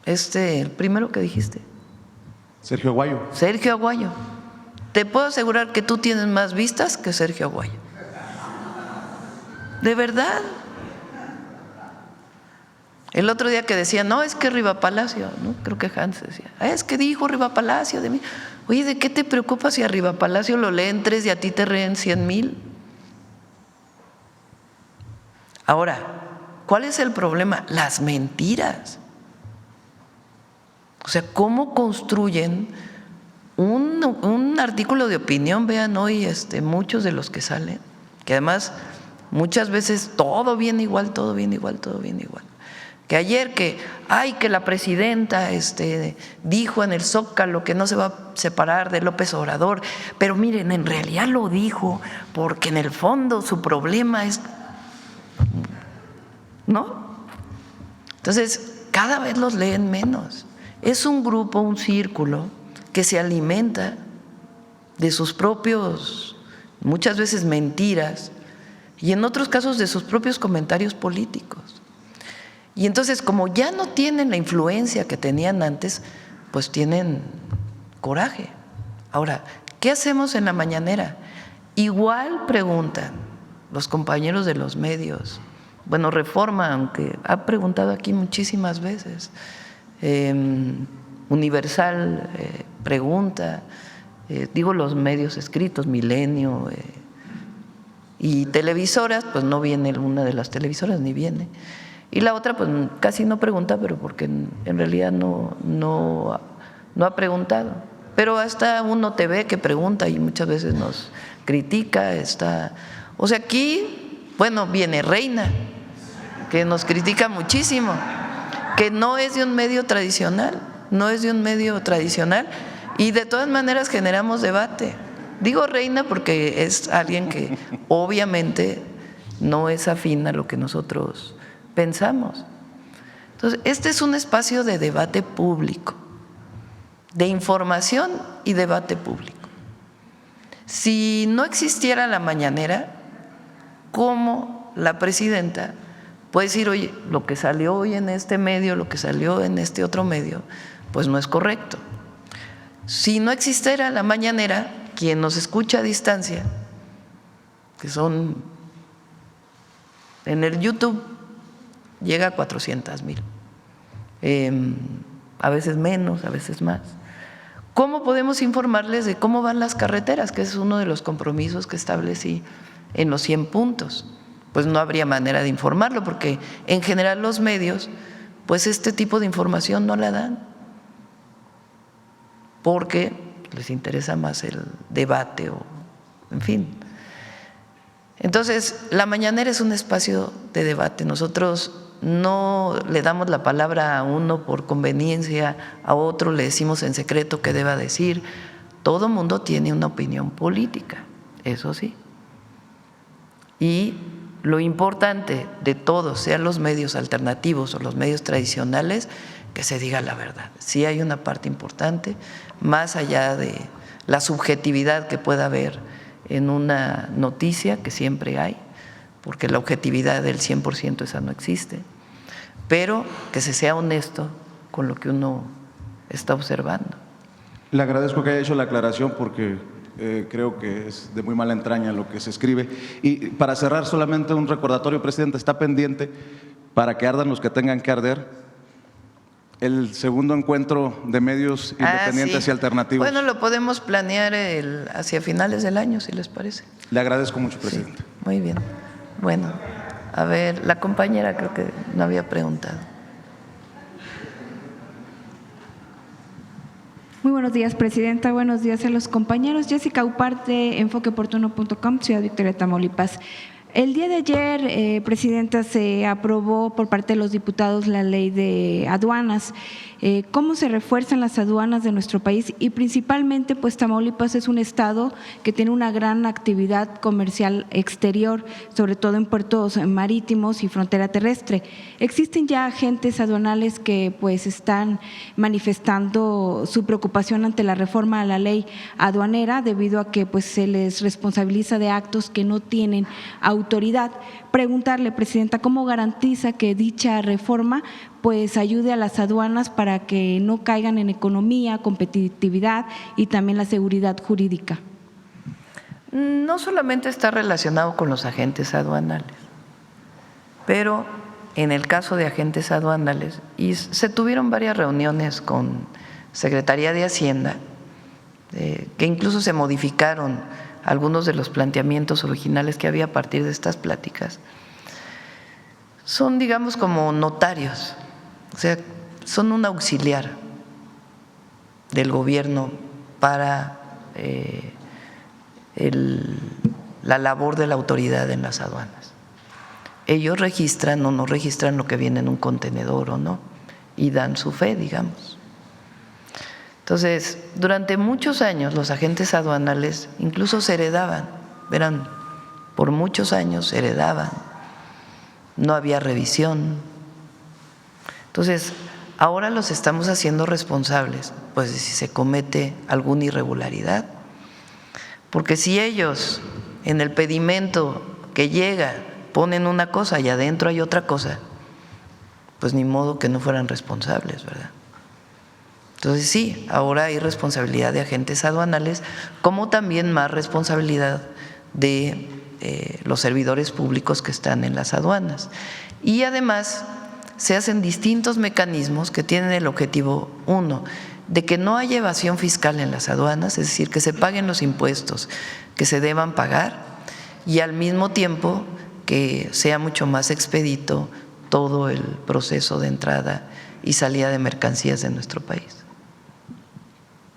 El primero que dijiste. Sergio Aguayo. Sergio Aguayo. Te puedo asegurar que tú tienes más vistas que Sergio Aguayo. De verdad. El otro día que decía, no, es que Riva Palacio, ¿no? Creo que Hans decía, es que dijo Riva Palacio de mí. Oye, ¿de qué te preocupas si a Riva Palacio lo leen 3 y a ti te reen 100,000? Ahora, ¿cuál es el problema? Las mentiras. O sea, ¿cómo construyen un artículo de opinión? Vean hoy muchos de los que salen, que además muchas veces todo viene igual, todo viene igual, todo viene igual. Que ayer que la presidenta dijo en el Zócalo que no se va a separar de López Obrador, pero miren, en realidad lo dijo porque en el fondo su problema es… ¿No? Entonces, cada vez los leen menos. Es un grupo, un círculo que se alimenta de sus propios, muchas veces mentiras, y en otros casos de sus propios comentarios políticos. Y entonces, como ya no tienen la influencia que tenían antes, pues tienen coraje. Ahora, ¿qué hacemos en la mañanera? Igual preguntan los compañeros de los medios. Bueno, Reforma, aunque ha preguntado aquí muchísimas veces, Universal pregunta, digo los medios escritos, Milenio, y televisoras, pues no viene una de las televisoras, ni viene. Y la otra, pues casi no pregunta, pero porque en realidad no ha preguntado. Pero hasta Uno TV que pregunta y muchas veces nos critica. O sea, aquí, bueno, viene Reina, que nos critica muchísimo, que no es de un medio tradicional, y de todas maneras generamos debate. Digo Reina porque es alguien que obviamente no es afín a lo que nosotros pensamos. Entonces, este es un espacio de debate público, de información y debate público. Si no existiera la mañanera, ¿cómo la presidenta puede decir, oye, lo que salió hoy en este medio, lo que salió en este otro medio, pues no es correcto? Si no existiera la mañanera, quien nos escucha a distancia, que son en el YouTube, llega a 400,000, a veces menos, a veces más. ¿Cómo podemos informarles de cómo van las carreteras? Que es uno de los compromisos que establecí en los 100 puntos. Pues no habría manera de informarlo, porque en general los medios, pues este tipo de información no la dan, porque les interesa más el debate o, en fin. Entonces, la mañanera es un espacio de debate. Nosotros no le damos la palabra a uno por conveniencia, a otro le decimos en secreto qué deba decir. Todo mundo tiene una opinión política, eso sí. Y lo importante de todos, sean los medios alternativos o los medios tradicionales, que se diga la verdad. Sí hay una parte importante, más allá de la subjetividad que pueda haber en una noticia, que siempre hay, porque la objetividad del 100% esa no existe, pero que se sea honesto con lo que uno está observando. Le agradezco que haya hecho la aclaración porque creo que es de muy mala entraña lo que se escribe. Y para cerrar, solamente un recordatorio, Presidenta, está pendiente para que ardan los que tengan que arder el segundo encuentro de medios independientes sí. y alternativos. Bueno, lo podemos planear hacia finales del año, si les parece. Le agradezco mucho, Presidenta. Sí, muy bien. Bueno, a ver, la compañera creo que no había preguntado. Muy buenos días, Presidenta. Buenos días a los compañeros. Jessica Upart de enfoqueoportuno.com, Ciudad Victoria, Tamaulipas. El día de ayer, Presidenta, se aprobó por parte de los diputados la ley de aduanas. ¿Cómo se refuerzan las aduanas de nuestro país? Y principalmente, pues Tamaulipas es un estado que tiene una gran actividad comercial exterior, sobre todo en puertos marítimos y frontera terrestre. Existen ya agentes aduanales que pues están manifestando su preocupación ante la reforma a la ley aduanera debido a que pues se les responsabiliza de actos que no tienen autoridad. Preguntarle, Presidenta, ¿cómo garantiza que dicha reforma pues ayude a las aduanas para que no caigan en economía, competitividad y también la seguridad jurídica? No solamente está relacionado con los agentes aduanales, pero en el caso de agentes aduanales, y se tuvieron varias reuniones con Secretaría de Hacienda, que incluso se modificaron algunos de los planteamientos originales que había a partir de estas pláticas. Son, digamos, como notarios, o sea, son un auxiliar del gobierno para la labor de la autoridad en las aduanas. Ellos registran o no registran lo que viene en un contenedor o no, y dan su fe, digamos. Entonces, durante muchos años los agentes aduanales incluso se heredaban, verán, por muchos años se heredaban, no había revisión. Entonces, ahora los estamos haciendo responsables, pues si se comete alguna irregularidad, porque si ellos en el pedimento que llega ponen una cosa y adentro hay otra cosa, pues ni modo que no fueran responsables, ¿verdad? Entonces sí, ahora hay responsabilidad de agentes aduanales, como también más responsabilidad de los servidores públicos que están en las aduanas. Y además se hacen distintos mecanismos que tienen el objetivo, uno, de que no haya evasión fiscal en las aduanas, es decir, que se paguen los impuestos que se deban pagar y al mismo tiempo que sea mucho más expedito todo el proceso de entrada y salida de mercancías de nuestro país.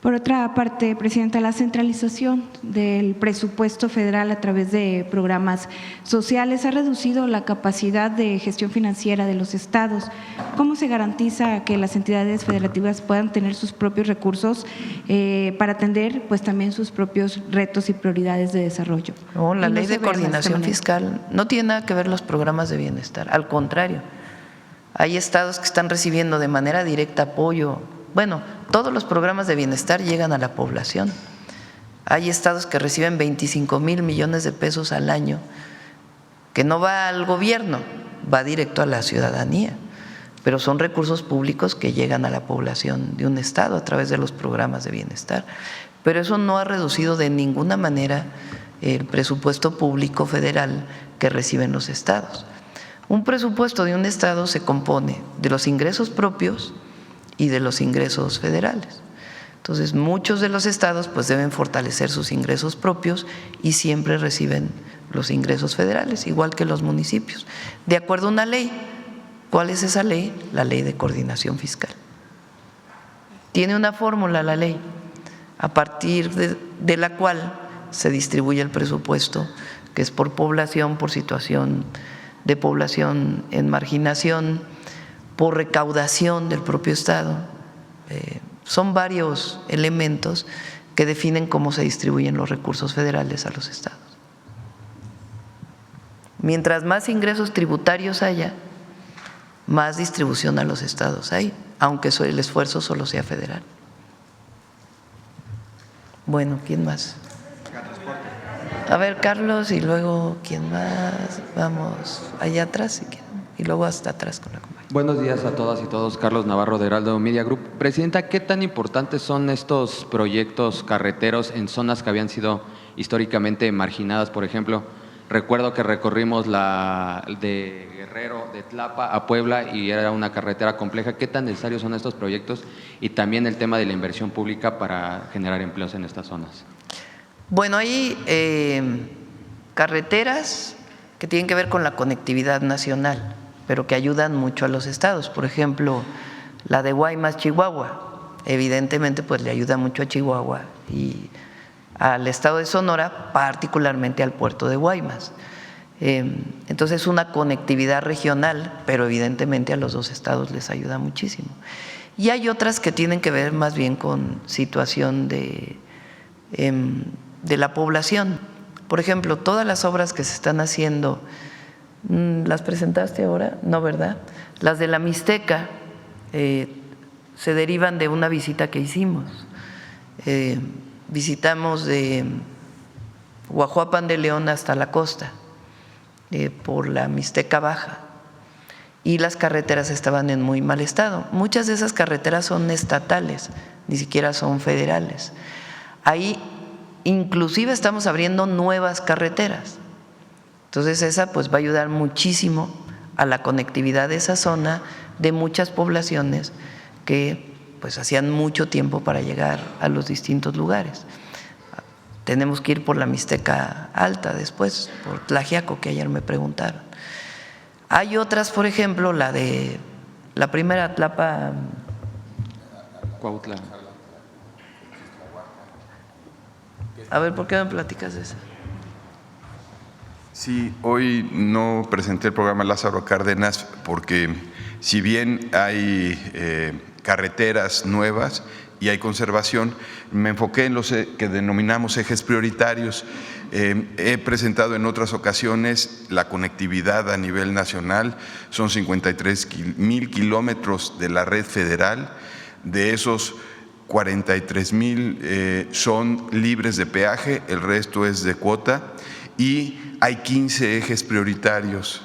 Por otra parte, Presidenta, la centralización del presupuesto federal a través de programas sociales ha reducido la capacidad de gestión financiera de los estados. ¿Cómo se garantiza que las entidades federativas puedan tener sus propios recursos para atender pues también sus propios retos y prioridades de desarrollo? No, la Y no ley se de vean coordinación de esta manera. fiscal no tiene nada que ver los programas de bienestar, al contrario. Hay estados que están recibiendo de manera directa apoyo. Bueno, todos los programas de bienestar llegan a la población. Hay estados que reciben 25,000 millones de pesos al año, que no va al gobierno, va directo a la ciudadanía, pero son recursos públicos que llegan a la población de un estado a través de los programas de bienestar. Pero eso no ha reducido de ninguna manera el presupuesto público federal que reciben los estados. Un presupuesto de un estado se compone de los ingresos propios y de los ingresos federales. Entonces, muchos de los estados pues deben fortalecer sus ingresos propios y siempre reciben los ingresos federales, igual que los municipios, de acuerdo a una ley. ¿Cuál es esa ley? La Ley de Coordinación Fiscal. Tiene una fórmula la ley, a partir de la cual se distribuye el presupuesto, que es por población, por situación de población en marginación, por recaudación del propio estado. Son varios elementos que definen cómo se distribuyen los recursos federales a los estados. Mientras más ingresos tributarios haya, más distribución a los estados hay, aunque el esfuerzo solo sea federal. Bueno, ¿quién más? A ver, Carlos, y luego, ¿quién más? Vamos allá atrás, si quieren, y luego hasta atrás con la compañera. Buenos días a todas y todos. Carlos Navarro de Heraldo Media Group. Presidenta, ¿qué tan importantes son estos proyectos carreteros en zonas que habían sido históricamente marginadas? Por ejemplo, recuerdo que recorrimos la de Guerrero, de Tlapa a Puebla, y era una carretera compleja. ¿Qué tan necesarios son estos proyectos? Y también el tema de la inversión pública para generar empleos en estas zonas. Bueno, hay carreteras que tienen que ver con la conectividad nacional, pero que ayudan mucho a los estados. Por ejemplo, la de Guaymas, Chihuahua, evidentemente pues le ayuda mucho a Chihuahua y al estado de Sonora, particularmente al puerto de Guaymas. Entonces es una conectividad regional, pero evidentemente a los dos estados les ayuda muchísimo. Y hay otras que tienen que ver más bien con situación de la población. Por ejemplo, todas las obras que se están haciendo, ¿las presentaste ahora? No, ¿verdad? Las de la Mixteca se derivan de una visita que hicimos. Visitamos de Guajuapan de León hasta la costa, por la Mixteca Baja, y las carreteras estaban en muy mal estado. Muchas de esas carreteras son estatales, ni siquiera son federales. Ahí inclusive estamos abriendo nuevas carreteras. Entonces esa pues va a ayudar muchísimo a la conectividad de esa zona, de muchas poblaciones que pues hacían mucho tiempo para llegar a los distintos lugares. Tenemos que ir por la Mixteca Alta después, por Tlaxiaco, que ayer me preguntaron. Hay otras, por ejemplo, la de la primera Tlapa, Cuautla. A ver, ¿por qué me platicas de eso? Sí, hoy no presenté el programa Lázaro Cárdenas porque si bien hay carreteras nuevas y hay conservación, me enfoqué en los que denominamos ejes prioritarios. He presentado en otras ocasiones la conectividad a nivel nacional, son 53,000 kilómetros de la red federal, de esos 43,000 son libres de peaje, el resto es de cuota, y hay 15 ejes prioritarios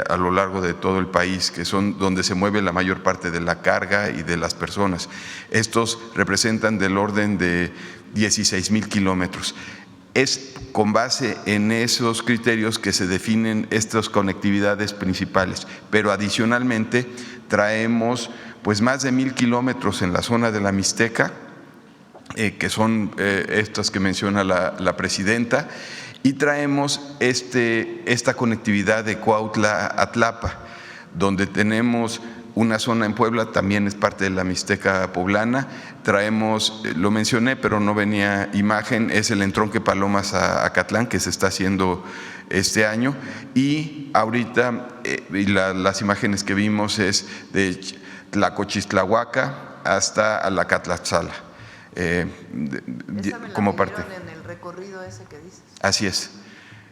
a lo largo de todo el país, que son donde se mueve la mayor parte de la carga y de las personas. Estos representan del orden de 16,000 kilómetros. Es con base en esos criterios que se definen estas conectividades principales, pero adicionalmente traemos pues más de 1,000 kilómetros en la zona de la Mixteca, que son estas que menciona la presidenta, y traemos esta conectividad de Cuautla a Tlapa, donde tenemos una zona en Puebla, también es parte de la Mixteca poblana. Traemos, lo mencioné, pero no venía imagen, es el entronque Palomas a Acatlán, que se está haciendo este año. Y ahorita las imágenes que vimos es de Tlacochistlahuaca hasta Alacatlatzala. Como parte. En el recorrido ese que dices. Así es.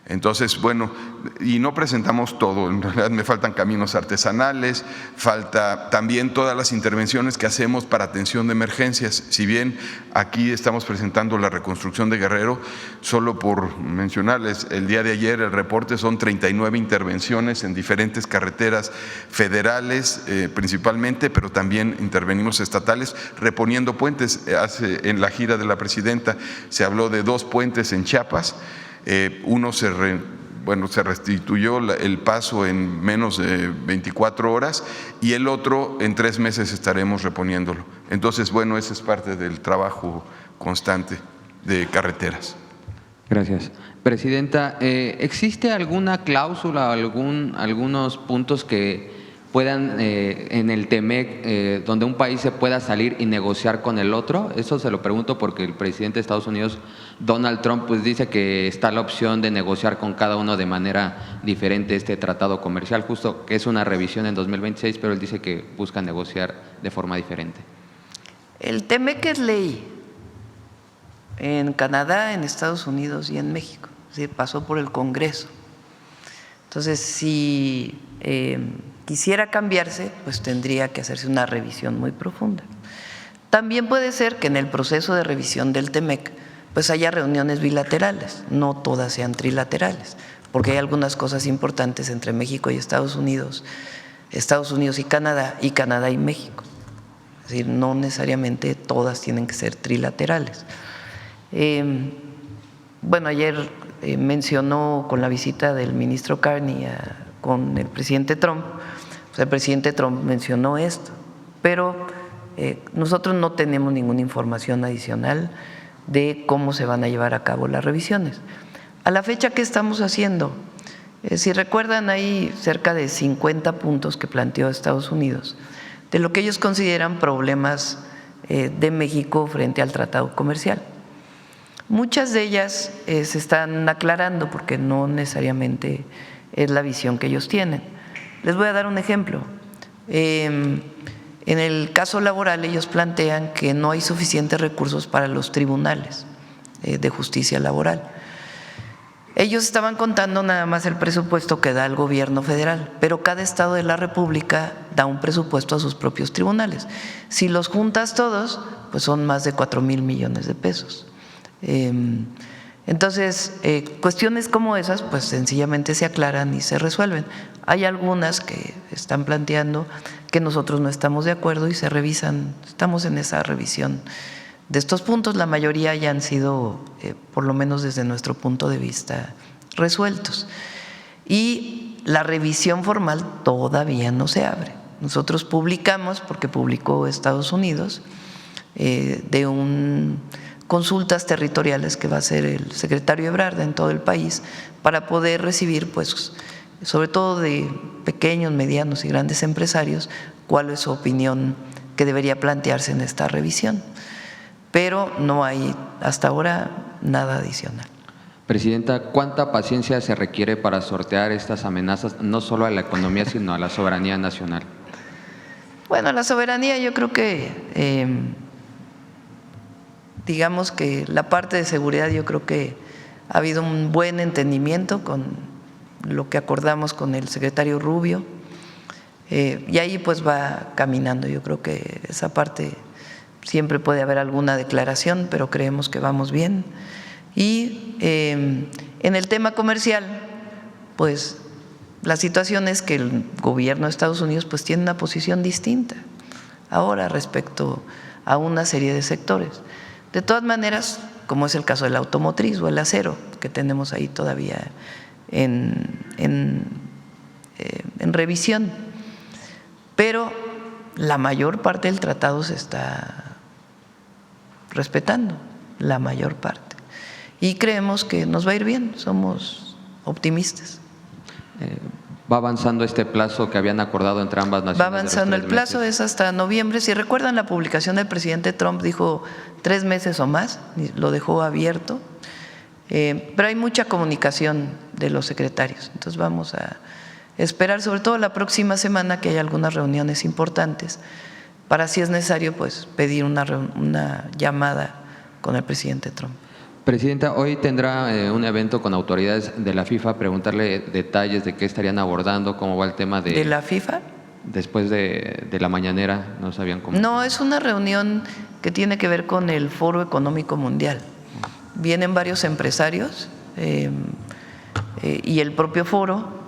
Entonces, bueno, y no presentamos todo, en realidad me faltan caminos artesanales, falta también todas las intervenciones que hacemos para atención de emergencias. Si bien aquí estamos presentando la reconstrucción de Guerrero, solo por mencionarles, el día de ayer el reporte son 39 intervenciones en diferentes carreteras federales principalmente, pero también intervenimos estatales reponiendo puentes. En la gira de la presidenta se habló de 2 puentes en Chiapas. Uno se restituyó el paso en menos de 24 horas y el otro en 3 meses estaremos reponiéndolo. Entonces, bueno, ese es parte del trabajo constante de carreteras. Gracias. Presidenta, ¿existe alguna cláusula, algunos puntos que puedan en el TEMEC, donde un país se pueda salir y negociar con el otro? Eso se lo pregunto porque el presidente de Estados Unidos, Donald Trump, pues dice que está la opción de negociar con cada uno de manera diferente este tratado comercial, justo que es una revisión en 2026, pero él dice que busca negociar de forma diferente. El TEMEC es ley en Canadá, en Estados Unidos y en México, es decir, pasó por el Congreso. Entonces, si quisiera cambiarse, pues tendría que hacerse una revisión muy profunda. También puede ser que en el proceso de revisión del TEMEC pues haya reuniones bilaterales, no todas sean trilaterales, porque hay algunas cosas importantes entre México y Estados Unidos y Canadá y México. Es decir, no necesariamente todas tienen que ser trilaterales. Bueno, ayer mencionó con la visita del ministro Carney con el presidente Trump, pues el presidente Trump mencionó esto, pero nosotros no tenemos ninguna información adicional de cómo se van a llevar a cabo las revisiones. A la fecha, ¿qué estamos haciendo? Si recuerdan, hay cerca de 50 puntos que planteó Estados Unidos de lo que ellos consideran problemas de México frente al tratado comercial. Muchas de ellas se están aclarando porque no necesariamente es la visión que ellos tienen. Les voy a dar un ejemplo. En el caso laboral, ellos plantean que no hay suficientes recursos para los tribunales de justicia laboral. Ellos estaban contando nada más el presupuesto que da el gobierno federal, pero cada estado de la República da un presupuesto a sus propios tribunales. Si los juntas todos, pues son más de 4,000 millones de pesos. Entonces, cuestiones como esas, pues sencillamente se aclaran y se resuelven. Hay algunas que están planteando que nosotros no estamos de acuerdo y se revisan, estamos en esa revisión de estos puntos. La mayoría ya han sido, por lo menos desde nuestro punto de vista, resueltos. Y la revisión formal todavía no se abre. Nosotros publicamos, porque publicó Estados Unidos, consultas territoriales que va a hacer el secretario Ebrard en todo el país para poder recibir, pues, sobre todo de pequeños, medianos y grandes empresarios, cuál es su opinión que debería plantearse en esta revisión. Pero no hay hasta ahora nada adicional. Presidenta, ¿cuánta paciencia se requiere para sortear estas amenazas, no solo a la economía, sino a la soberanía nacional? Bueno, la soberanía, yo creo que digamos que la parte de seguridad, yo creo que ha habido un buen entendimiento con lo que acordamos con el secretario Rubio, y ahí pues va caminando. Yo creo que esa parte siempre puede haber alguna declaración, pero creemos que vamos bien. Y en el tema comercial, pues la situación es que el gobierno de Estados Unidos pues tiene una posición distinta ahora respecto a una serie de sectores. De todas maneras, como es el caso del automotriz o el acero, que tenemos ahí todavía en revisión, pero la mayor parte del tratado se está respetando, la mayor parte. Y creemos que nos va a ir bien, somos optimistas. ¿Va avanzando este plazo que habían acordado entre ambas naciones? Va avanzando el plazo, es hasta noviembre. Si recuerdan la publicación del presidente Trump, dijo 3 meses o más, lo dejó abierto. Pero hay mucha comunicación de los secretarios. Entonces vamos a esperar, sobre todo la próxima semana, que haya algunas reuniones importantes, para, si es necesario, pues pedir una llamada con el presidente Trump. Presidenta, hoy tendrá un evento con autoridades de la FIFA, preguntarle detalles de qué estarían abordando, cómo va el tema ¿De la FIFA? Después de la mañanera, no sabían cómo. No, es una reunión que tiene que ver con el Foro Económico Mundial. Vienen varios empresarios y el propio foro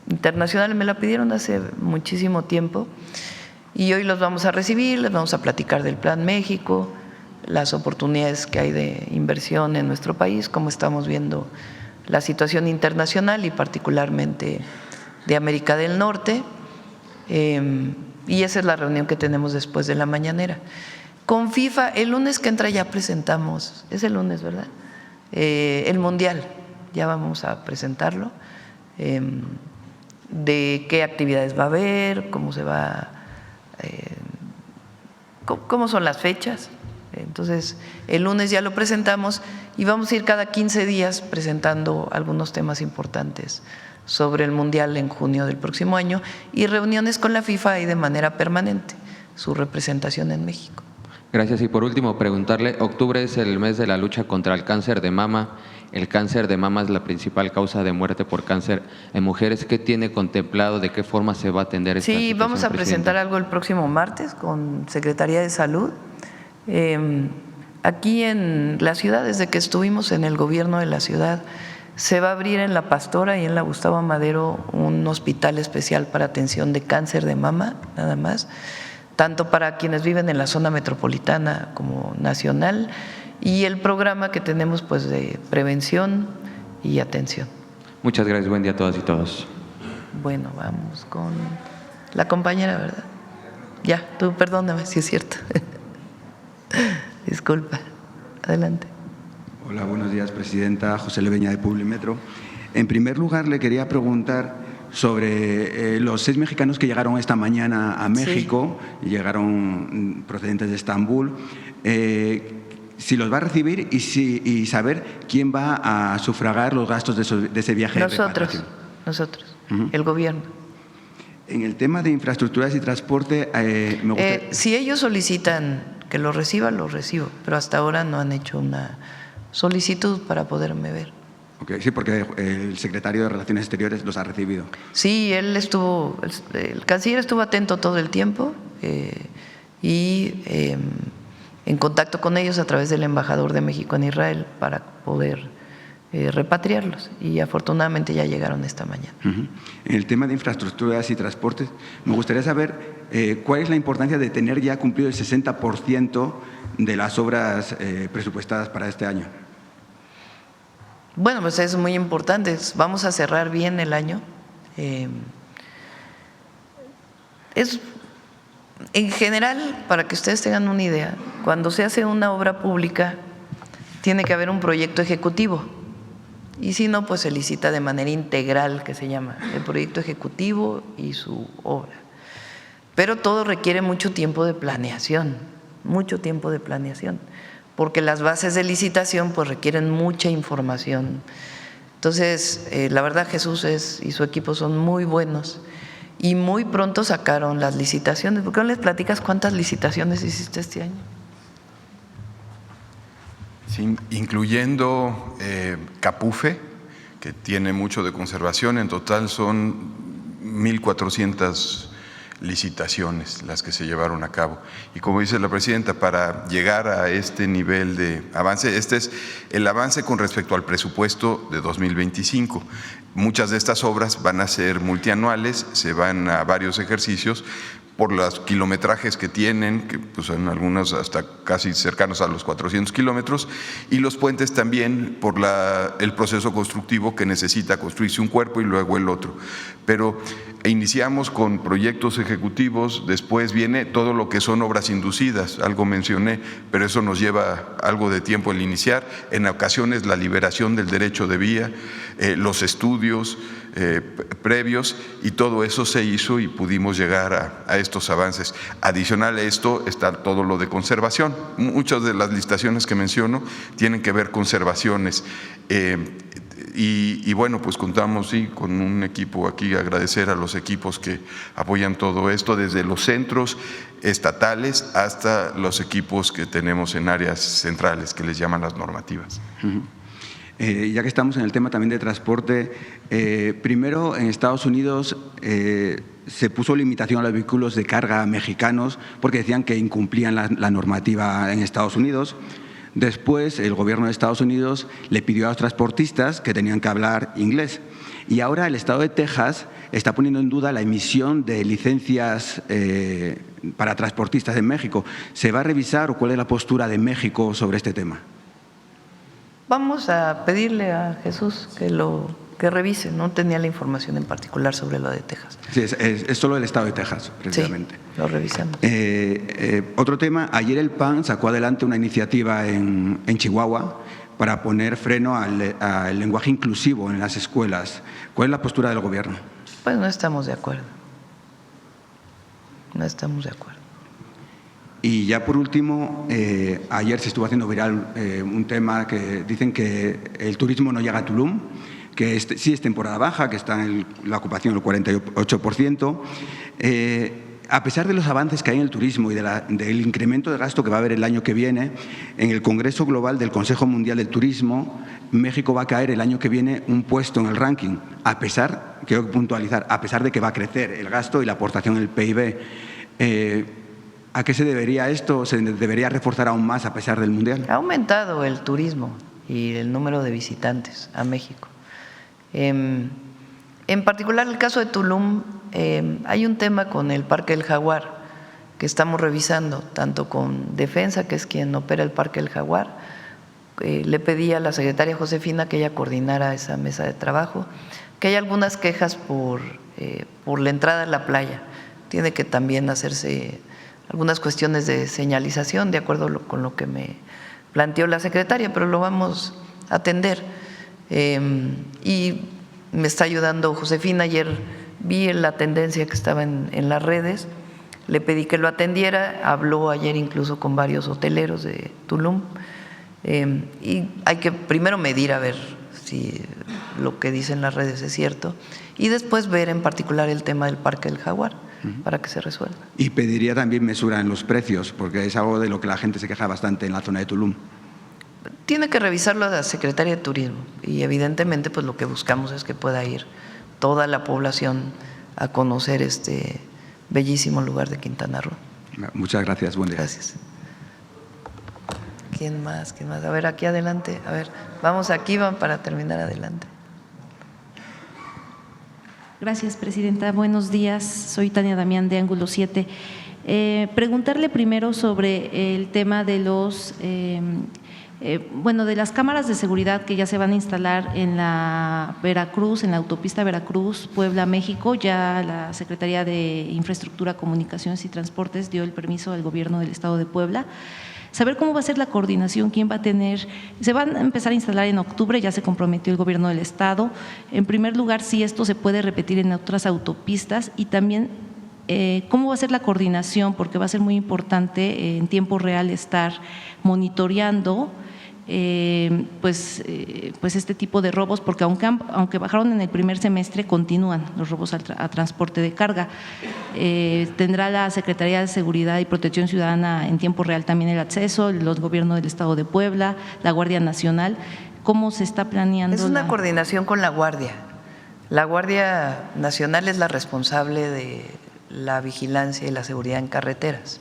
internacional, me la pidieron hace muchísimo tiempo y hoy los vamos a recibir, les vamos a platicar del Plan México, las oportunidades que hay de inversión en nuestro país, cómo estamos viendo la situación internacional y particularmente de América del Norte, y esa es la reunión que tenemos después de la mañanera. Con FIFA, el lunes que entra ya presentamos, es el lunes, ¿verdad? El Mundial, ya vamos a presentarlo, de qué actividades va a haber, cómo se va, cómo son las fechas. Entonces, el lunes ya lo presentamos y vamos a ir cada 15 días presentando algunos temas importantes sobre el Mundial en junio del próximo año y reuniones con la FIFA ahí de manera permanente, su representación en México. Gracias. Y por último, preguntarle, octubre es el mes de la lucha contra el cáncer de mama. El cáncer de mama es la principal causa de muerte por cáncer en mujeres. ¿Qué tiene contemplado? ¿De qué forma se va a atender esta situación? Sí, vamos a presentar algo el próximo martes con Secretaría de Salud. Aquí en la ciudad, desde que estuvimos en el gobierno de la ciudad, se va a abrir en La Pastora y en la Gustavo Amadero un hospital especial para atención de cáncer de mama, nada más, tanto para quienes viven en la zona metropolitana como nacional, y el programa que tenemos pues de prevención y atención. Muchas gracias, buen día a todas y todos. Bueno, vamos con la compañera, ¿verdad? Ya, tú perdóname si es cierto. Disculpa, adelante. Hola, buenos días, Presidenta. José Leveña, de Publimetro. En primer lugar, le quería preguntar sobre los 6 mexicanos que llegaron esta mañana a México, sí, llegaron procedentes de Estambul, si los va a recibir y saber quién va a sufragar los gastos de ese viaje. Nosotros, el gobierno. En el tema de infraestructuras y transporte, me gusta… si ellos solicitan que lo reciba, lo recibo, pero hasta ahora no han hecho una solicitud para poderme ver. Okay, sí, porque el secretario de Relaciones Exteriores los ha recibido. Sí, él estuvo, el canciller estuvo atento todo el tiempo y en contacto con ellos a través del embajador de México en Israel para poder repatriarlos, y afortunadamente ya llegaron esta mañana. En el tema de infraestructuras y transportes, me gustaría saber cuál es la importancia de tener ya cumplido el 60% de las obras presupuestadas para este año. Bueno, pues es muy importante. Vamos a cerrar bien el año. En general, para que ustedes tengan una idea, cuando se hace una obra pública, tiene que haber un proyecto ejecutivo. Y si no, pues se licita de manera integral, que se llama el proyecto ejecutivo y su obra. Pero todo requiere mucho tiempo de planeación, porque las bases de licitación pues requieren mucha información. Entonces, la verdad, Jesús y su equipo son muy buenos y muy pronto sacaron las licitaciones. ¿Por qué no les platicas cuántas licitaciones hiciste este año? Sí, incluyendo Capufe, que tiene mucho de conservación, en total son 1,400 licitaciones las que se llevaron a cabo. Y como dice la presidenta, para llegar a este nivel de avance, este es el avance con respecto al presupuesto de 2025. Muchas de estas obras van a ser multianuales, se van a varios ejercicios por los kilometrajes que tienen, que pues son algunos hasta casi cercanos a los 400 kilómetros, y los puentes también por el proceso constructivo que necesita construirse un cuerpo y luego el otro. Pero iniciamos con proyectos ejecutivos, después viene todo lo que son obras inducidas, algo mencioné, pero eso nos lleva algo de tiempo el iniciar, en ocasiones la liberación del derecho de vía, los estudios previos, y todo eso se hizo y pudimos llegar a estos avances. Adicional a esto está todo lo de conservación. Muchas de las licitaciones que menciono tienen que ver conservaciones. Y bueno, pues contamos con un equipo aquí, agradecer a los equipos que apoyan todo esto, desde los centros estatales hasta los equipos que tenemos en áreas centrales, que les llaman las normativas. Ya que estamos en el tema también de transporte, primero en Estados Unidos se puso limitación a los vehículos de carga mexicanos porque decían que incumplían la normativa en Estados Unidos. Después, el gobierno de Estados Unidos le pidió a los transportistas que tenían que hablar inglés. Y ahora el estado de Texas está poniendo en duda la emisión de licencias para transportistas en México. ¿Se va a revisar o cuál es la postura de México sobre este tema? Vamos a pedirle a Jesús que revise. No tenía la información en particular sobre lo de Texas. Sí, es solo el estado de Texas, precisamente. Sí, lo revisamos. Otro tema, ayer el PAN sacó adelante una iniciativa en Chihuahua para poner freno al lenguaje inclusivo en las escuelas. ¿Cuál es la postura del gobierno? Pues no estamos de acuerdo. No estamos de acuerdo. Y ya por último, ayer se estuvo haciendo viral un tema que dicen que el turismo no llega a Tulum, que sí es temporada baja, que está en la ocupación del 48%. A pesar de los avances que hay en el turismo y del incremento de gasto que va a haber el año que viene, en el Congreso Global del Consejo Mundial del Turismo, México va a caer el año que viene un puesto en el ranking, quiero puntualizar, a pesar de que va a crecer el gasto y la aportación en el PIB. ¿A qué se debería esto? ¿Se debería reforzar aún más a pesar del Mundial? Ha aumentado el turismo y el número de visitantes a México. En particular, el caso de Tulum, hay un tema con el Parque del Jaguar que estamos revisando, tanto con Defensa, que es quien opera el Parque del Jaguar. Le pedí a la secretaria Josefina que ella coordinara esa mesa de trabajo, que hay algunas quejas por la entrada a la playa. Tiene que también hacerse algunas cuestiones de señalización, de acuerdo con lo que me planteó la secretaria, pero lo vamos a atender. Y me está ayudando Josefina. Ayer vi la tendencia que estaba en las redes, le pedí que lo atendiera, habló ayer incluso con varios hoteleros de Tulum, y hay que primero medir a ver si lo que dicen las redes es cierto, y después ver en particular el tema del Parque del Jaguar para que se resuelva. Y pediría también mesura en los precios, porque es algo de lo que la gente se queja bastante en la zona de Tulum. Tiene que revisarlo la Secretaría de Turismo, y evidentemente pues lo que buscamos es que pueda ir toda la población a conocer este bellísimo lugar de Quintana Roo. Muchas gracias, buen día. Gracias. ¿Quién más? A ver, aquí adelante. A ver, vamos aquí para terminar adelante. Gracias, presidenta. Buenos días. Soy Tania Damián de Ángulo 7. Preguntarle primero sobre el tema de de las cámaras de seguridad que ya se van a instalar en la Veracruz, en la autopista Veracruz, Puebla, México. Ya la Secretaría de Infraestructura, Comunicaciones y Transportes dio el permiso al gobierno del estado de Puebla. Saber cómo va a ser la coordinación, quién va a tener, se van a empezar a instalar en octubre, ya se comprometió el gobierno del estado. En primer lugar, si esto se puede repetir en otras autopistas, y también cómo va a ser la coordinación, porque va a ser muy importante en tiempo real estar monitoreando pues este tipo de robos, porque aunque bajaron en el primer semestre, continúan los robos a transporte de carga. Tendrá la Secretaría de Seguridad y Protección Ciudadana en tiempo real también el acceso, los gobiernos del estado de Puebla, la Guardia Nacional. ¿Cómo se está planeando? Es una coordinación con la Guardia. La Guardia Nacional es la responsable de la vigilancia y la seguridad en carreteras.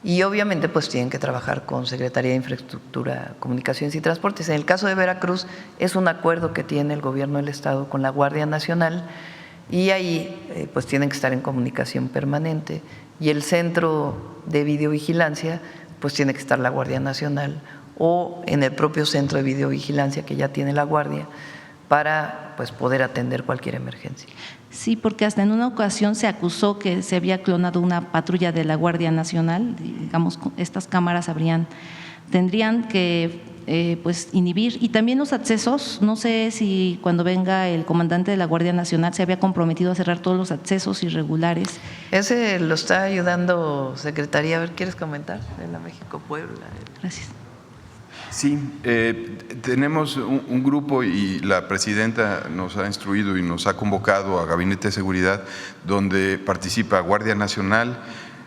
Y obviamente pues tienen que trabajar con Secretaría de Infraestructura, Comunicaciones y Transportes. En el caso de Veracruz es un acuerdo que tiene el gobierno del estado con la Guardia Nacional, y ahí pues tienen que estar en comunicación permanente, y el centro de videovigilancia pues tiene que estar la Guardia Nacional, o en el propio centro de videovigilancia que ya tiene la Guardia, para pues poder atender cualquier emergencia. Sí, porque hasta en una ocasión se acusó que se había clonado una patrulla de la Guardia Nacional. Digamos, estas cámaras tendrían que pues inhibir. Y también los accesos, no sé si cuando venga el comandante de la Guardia Nacional se había comprometido a cerrar todos los accesos irregulares. Ese lo está ayudando Secretaría. A ver, ¿quieres comentar? De la México-Puebla. Gracias. Sí, tenemos un grupo y la presidenta nos ha instruido y nos ha convocado a Gabinete de Seguridad, donde participa Guardia Nacional,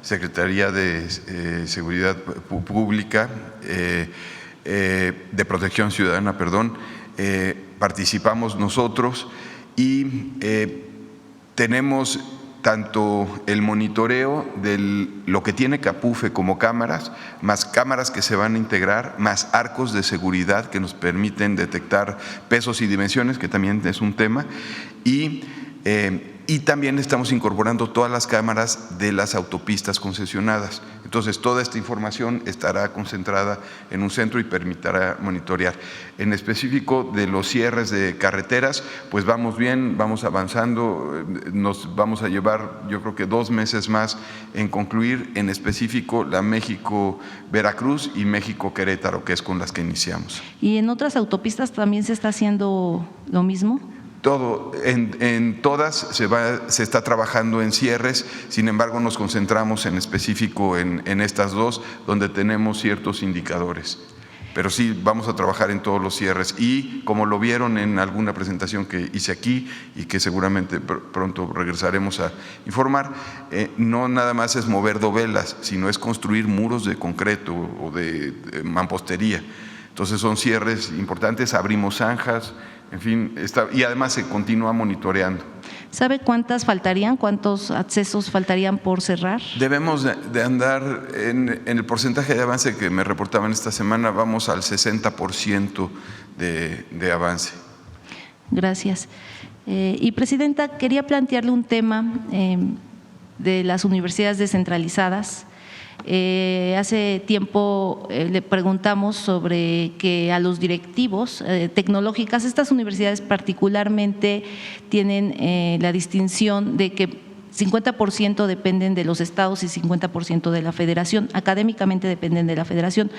Secretaría de Seguridad Pública, de Protección Ciudadana, perdón, participamos nosotros y tenemos tanto el monitoreo de lo que tiene Capufe como cámaras, más cámaras que se van a integrar, más arcos de seguridad que nos permiten detectar pesos y dimensiones, que también es un tema, y también estamos incorporando todas las cámaras de las autopistas concesionadas. Entonces, toda esta información estará concentrada en un centro y permitirá monitorear. En específico de los cierres de carreteras, pues vamos bien, vamos avanzando, nos vamos a llevar yo creo que 2 meses más en concluir, en específico la México-Veracruz y México-Querétaro, que es con las que iniciamos. ¿Y en otras autopistas también se está haciendo lo mismo? Todo, en todas se está trabajando en cierres, sin embargo nos concentramos en específico en estas dos, donde tenemos ciertos indicadores. Pero sí, vamos a trabajar en todos los cierres y como lo vieron en alguna presentación que hice aquí y que seguramente pronto regresaremos a informar, no nada más es mover dovelas, sino es construir muros de concreto o de mampostería. Entonces son cierres importantes, abrimos zanjas, en fin, y además se continúa monitoreando. ¿Sabe cuántas faltarían? ¿Cuántos accesos faltarían por cerrar? Debemos de andar en el porcentaje de avance que me reportaban esta semana, vamos al 60% de avance. Gracias. Y Presidenta, quería plantearle un tema de las universidades descentralizadas. Hace tiempo le preguntamos sobre que a los directivos tecnológicas, estas universidades particularmente tienen la distinción de que 50% dependen de los estados y 50% de la federación, académicamente dependen de la federación.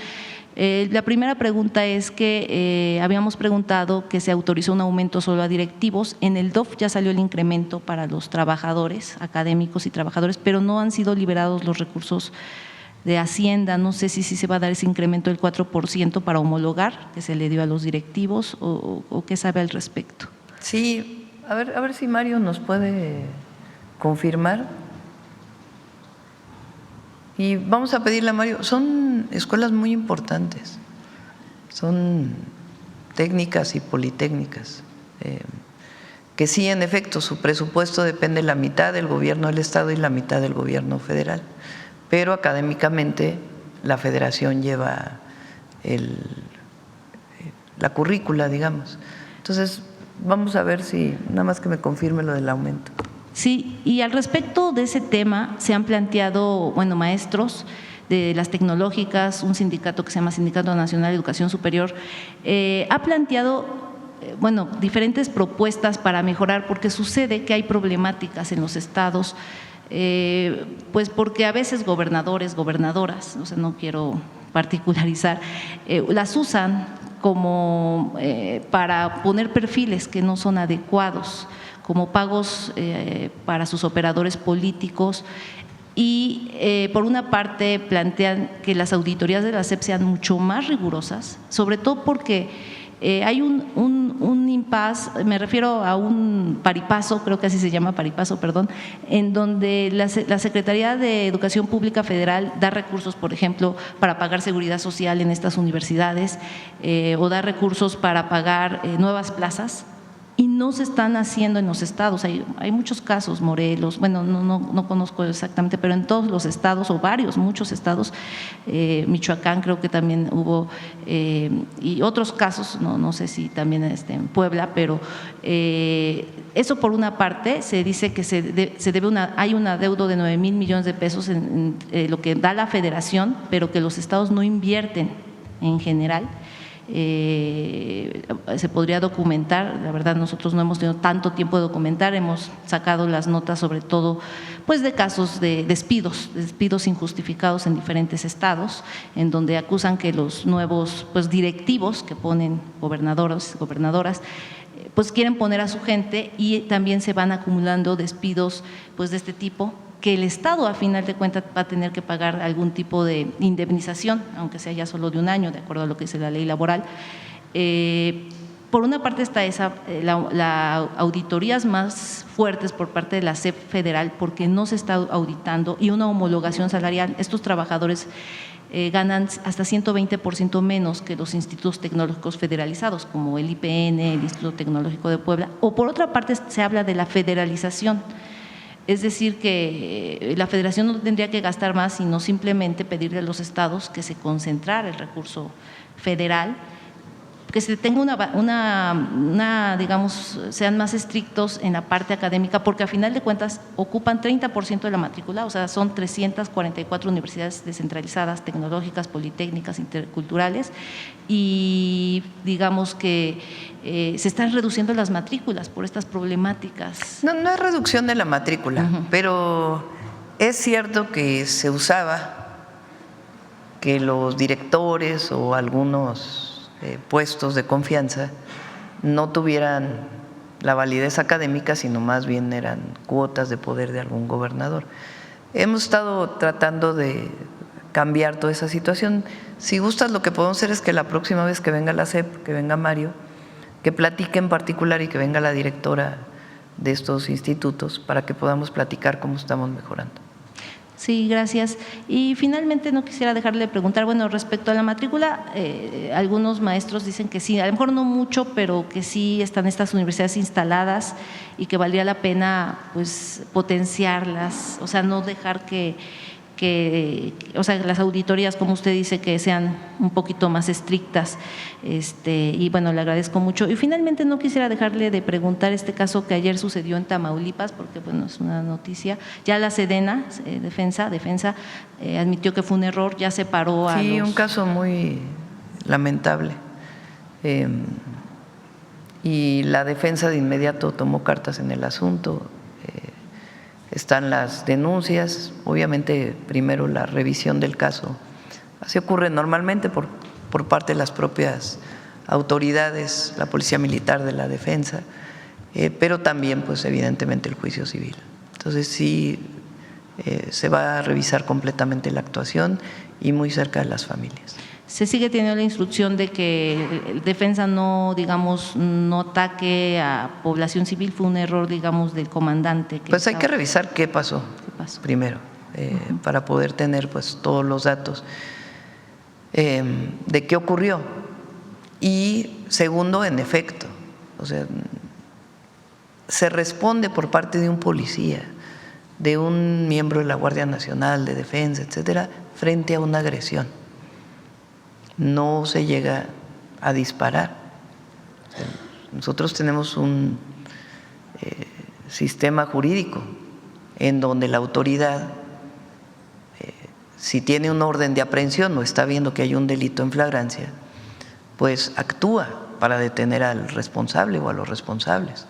La primera pregunta es que habíamos preguntado que se autorizó un aumento solo a directivos, en el DOF ya salió el incremento para los trabajadores, académicos y trabajadores, pero no han sido liberados los recursos de Hacienda. No sé si se va a dar ese incremento del 4% para homologar que se le dio a los directivos o qué sabe al respecto. Sí, a ver si Mario nos puede confirmar. Y vamos a pedirle a Mario, son escuelas muy importantes, son técnicas y politécnicas, que sí, en efecto, su presupuesto depende la mitad del gobierno del Estado y la mitad del gobierno federal, pero académicamente la federación lleva la currícula, digamos. Entonces, vamos a ver si, nada más que me confirme lo del aumento. Sí, y al respecto de ese tema se han planteado, maestros de las tecnológicas, un sindicato que se llama Sindicato Nacional de Educación Superior, ha planteado diferentes propuestas para mejorar, porque sucede que hay problemáticas en los estados, pues porque a veces gobernadores, gobernadoras, no quiero particularizar, las usan como para poner perfiles que no son adecuados, como pagos para sus operadores políticos y por una parte plantean que las auditorías de la SEP sean mucho más rigurosas, sobre todo porque hay un impasse, me refiero a un paripaso, creo que así se llama, paripaso, perdón, en donde la Secretaría de Educación Pública Federal da recursos, por ejemplo, para pagar seguridad social en estas universidades o da recursos para pagar nuevas plazas, y no se están haciendo en los estados. Hay muchos casos, Morelos, no conozco exactamente, pero en todos los estados o muchos estados, Michoacán creo que también hubo, y otros casos, no sé si también en Puebla, pero eso por una parte se dice que hay un adeudo de 9,000 millones de pesos en lo que da la federación, pero que los estados no invierten en general. se podría documentar. La verdad, nosotros no hemos tenido tanto tiempo de documentar, hemos sacado las notas sobre todo pues de casos de despidos injustificados en diferentes estados, en donde acusan que los nuevos pues directivos que ponen gobernadores, gobernadoras, pues quieren poner a su gente, y también se van acumulando despidos pues de este tipo, que el Estado a final de cuentas va a tener que pagar algún tipo de indemnización, aunque sea ya solo de un año, de acuerdo a lo que dice la ley laboral. Por una parte está la auditorías más fuertes por parte de la SEP federal, porque no se está auditando, y una homologación salarial. Estos trabajadores ganan hasta 120% menos que los institutos tecnológicos federalizados, como el IPN, el Instituto Tecnológico de Puebla. O por otra parte se habla de la federalización, es decir, que la federación no tendría que gastar más, sino simplemente pedirle a los estados que se concentrara el recurso federal, que se tenga digamos, sean más estrictos en la parte académica, porque a final de cuentas ocupan 30% de la matrícula, o sea, son 344 universidades descentralizadas, tecnológicas, politécnicas, interculturales, y digamos que se están reduciendo las matrículas por estas problemáticas. No es reducción de la matrícula, pero es cierto que se usaba que los directores o algunos puestos de confianza no tuvieran la validez académica, sino más bien eran cuotas de poder de algún gobernador. Hemos estado tratando de cambiar toda esa situación. Si gustas, lo que podemos hacer es que la próxima vez que venga la SEP, que venga Mario, que platique en particular, y que venga la directora de estos institutos, para que podamos platicar cómo estamos mejorando. Sí, gracias. Y finalmente no quisiera dejarle de preguntar, bueno, respecto a la matrícula, algunos maestros dicen que sí, a lo mejor no mucho, pero que sí están estas universidades instaladas y que valdría la pena pues potenciarlas, o sea, no dejar que o sea, las auditorías, como usted dice, que sean un poquito más estrictas, y bueno, le agradezco mucho. Y finalmente no quisiera dejarle de preguntar este caso que ayer sucedió en Tamaulipas, porque bueno, es una noticia. Ya la Sedena, Defensa, admitió que fue un error, ya separó a Sí, un caso muy lamentable. Y la defensa de inmediato tomó cartas en el asunto. Están las denuncias, obviamente primero la revisión del caso. Así ocurre normalmente por parte de las propias autoridades, la Policía Militar de la Defensa, pero también pues evidentemente el juicio civil. Entonces sí se va a revisar completamente la actuación y muy cerca de las familias. Se sigue teniendo la instrucción de que Defensa no, digamos, no ataque a población civil. Fue un error, digamos, del comandante. Pues hay que revisar qué pasó primero, para poder tener pues todos los datos de qué ocurrió. Y segundo, en efecto, o sea, se responde por parte de un policía, de un miembro de la Guardia Nacional, de Defensa, etcétera, frente a una agresión. No se llega a disparar. Nosotros tenemos un sistema jurídico en donde la autoridad, si tiene una orden de aprehensión o está viendo que hay un delito en flagrancia, pues actúa para detener al responsable o a los responsables.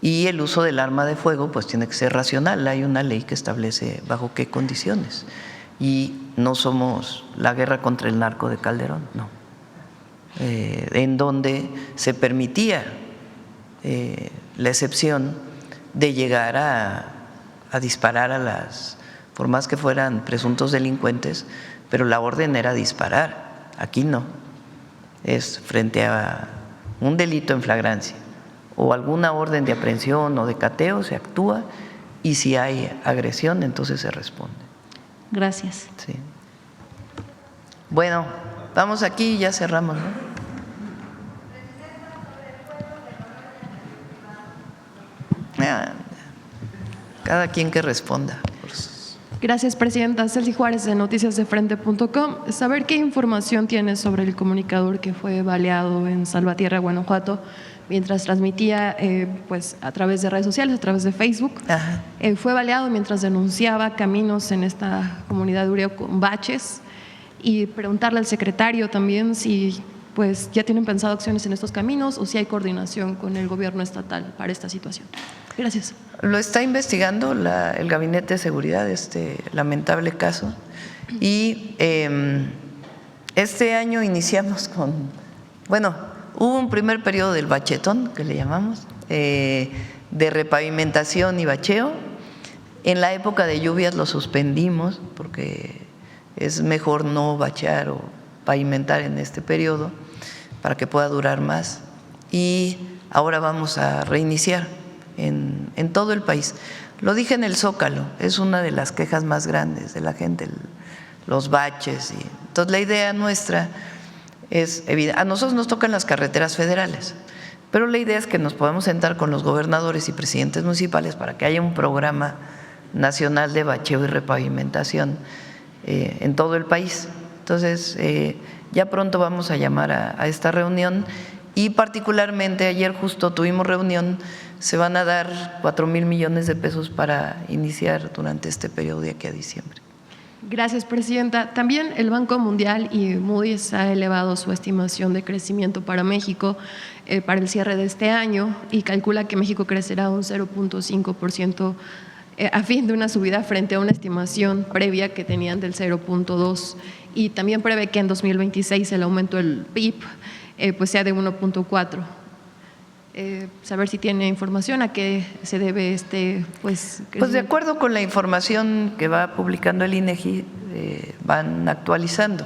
Y el uso del arma de fuego pues tiene que ser racional. Hay una ley que establece bajo qué condiciones. Y no somos la guerra contra el narco de Calderón, no. En donde se permitía la excepción de llegar a disparar a las, por más que fueran presuntos delincuentes, pero la orden era disparar. Aquí no. Es frente a un delito en flagrancia o alguna orden de aprehensión o de cateo, se actúa, y si hay agresión, entonces se responde. Gracias. Sí. Bueno, vamos aquí y ya cerramos, ¿no? Cada quien que responda. Gracias, Presidenta. Celsi Juárez, de noticiasdefrente.com. Saber qué información tiene sobre el comunicador que fue baleado en Salvatierra, Guanajuato, mientras transmitía pues a través de redes sociales, a través de Facebook. Fue baleado mientras denunciaba caminos en esta comunidad de Uriel con baches, y preguntarle al secretario también si pues ya tienen pensado acciones en estos caminos o si hay coordinación con el gobierno estatal para esta situación. Gracias. Lo está investigando el Gabinete de Seguridad, este lamentable caso, y este año iniciamos hubo un primer periodo del bachetón, que le llamamos, de repavimentación y bacheo. En la época de lluvias lo suspendimos porque es mejor no bachear o pavimentar en este periodo para que pueda durar más, y ahora vamos a reiniciar en todo el país. Lo dije en el Zócalo, es una de las quejas más grandes de la gente, los baches. Entonces la idea nuestra es evidente. A nosotros nos tocan las carreteras federales, pero la idea es que nos podamos sentar con los gobernadores y presidentes municipales para que haya un programa nacional de bacheo y repavimentación en todo el país. Entonces, ya pronto vamos a llamar a esta reunión, y particularmente ayer justo tuvimos reunión, se van a dar 4,000 millones de pesos para iniciar durante este periodo de aquí a diciembre. Gracias, Presidenta. También el Banco Mundial y Moody's ha elevado su estimación de crecimiento para México para el cierre de este año, y calcula que México crecerá un 0.5% a fin de una subida frente a una estimación previa que tenían del 0.2%, y también prevé que en 2026 el aumento del PIB pues sea de 1.4%. Saber si tiene información a qué se debe Pues de acuerdo con la información que va publicando el INEGI, van actualizando.